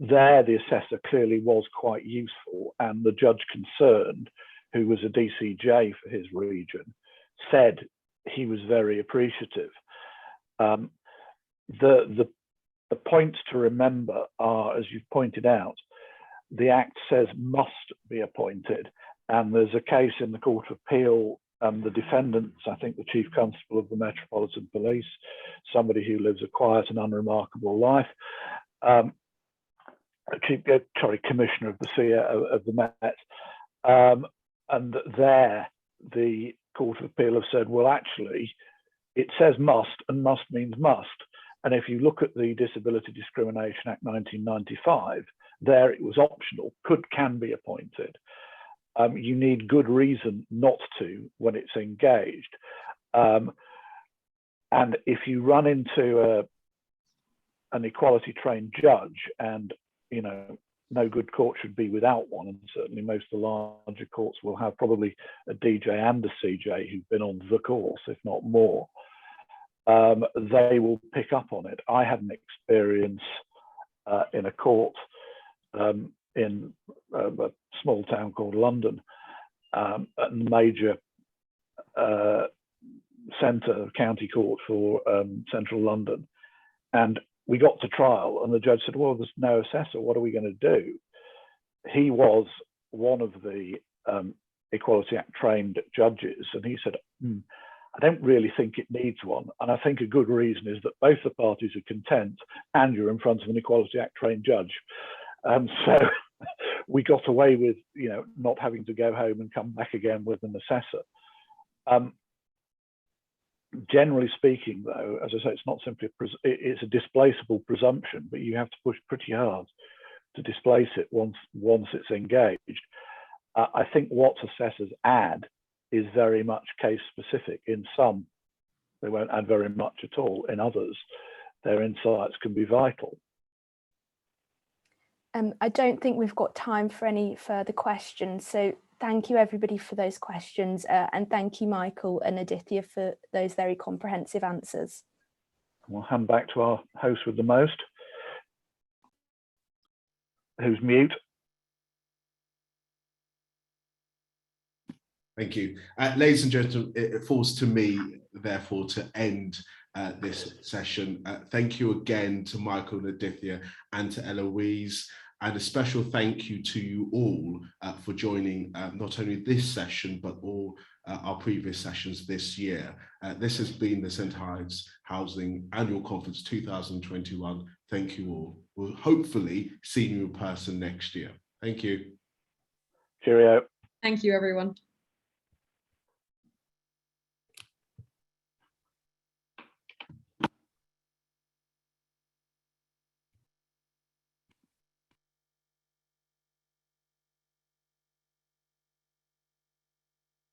There, the assessor clearly was quite useful, and the judge concerned, who was a DCJ for his region, said he was very appreciative. The points to remember are, as you've pointed out, the Act says must be appointed, and there's a case in the Court of Appeal, the defendants, I think the Chief Constable of the Metropolitan Police, somebody who lives a quiet and unremarkable life, Commissioner of the Met, and there the Court of Appeal have said, well, actually, it says must, and must means must. And if you look at the Disability Discrimination Act 1995, there it was optional, can be appointed. You need good reason not to when it's engaged. And if you run into an equality trained judge, and you know, no good court should be without one, and certainly most of the larger courts will have probably a DJ and a CJ who've been on the course, if not more. They will pick up on it. I had an experience in a court in a small town called London, a major centre county court for central London, and we got to trial, and the judge said, well, there's no assessor, what are we going to do? He was one of the Equality Act trained judges, and he said, I don't really think it needs one, and I think a good reason is that both the parties are content and you're in front of an Equality Act trained judge. So we got away with, you know, not having to go home and come back again with an assessor. Generally speaking, though, as I say, it's not simply it's a displaceable presumption, but you have to push pretty hard to displace it once it's engaged. I think what assessors add is very much case specific. In some, they won't add very much at all. In others, their insights can be vital. I don't think we've got time for any further questions, so thank you everybody for those questions, and thank you Michael and Aadhithya for those very comprehensive answers. We'll hand back to our host with the most, who's mute. Thank you. Ladies and gentlemen, it falls to me, therefore, to end this session. Thank you again to Michael and Aadhithya and to Eloise, and a special thank you to you all for joining not only this session, but all our previous sessions this year. This has been the St Ives Housing Annual Conference 2021. Thank you all. We'll hopefully see you in person next year. Thank you. Cheerio. Thank you, everyone.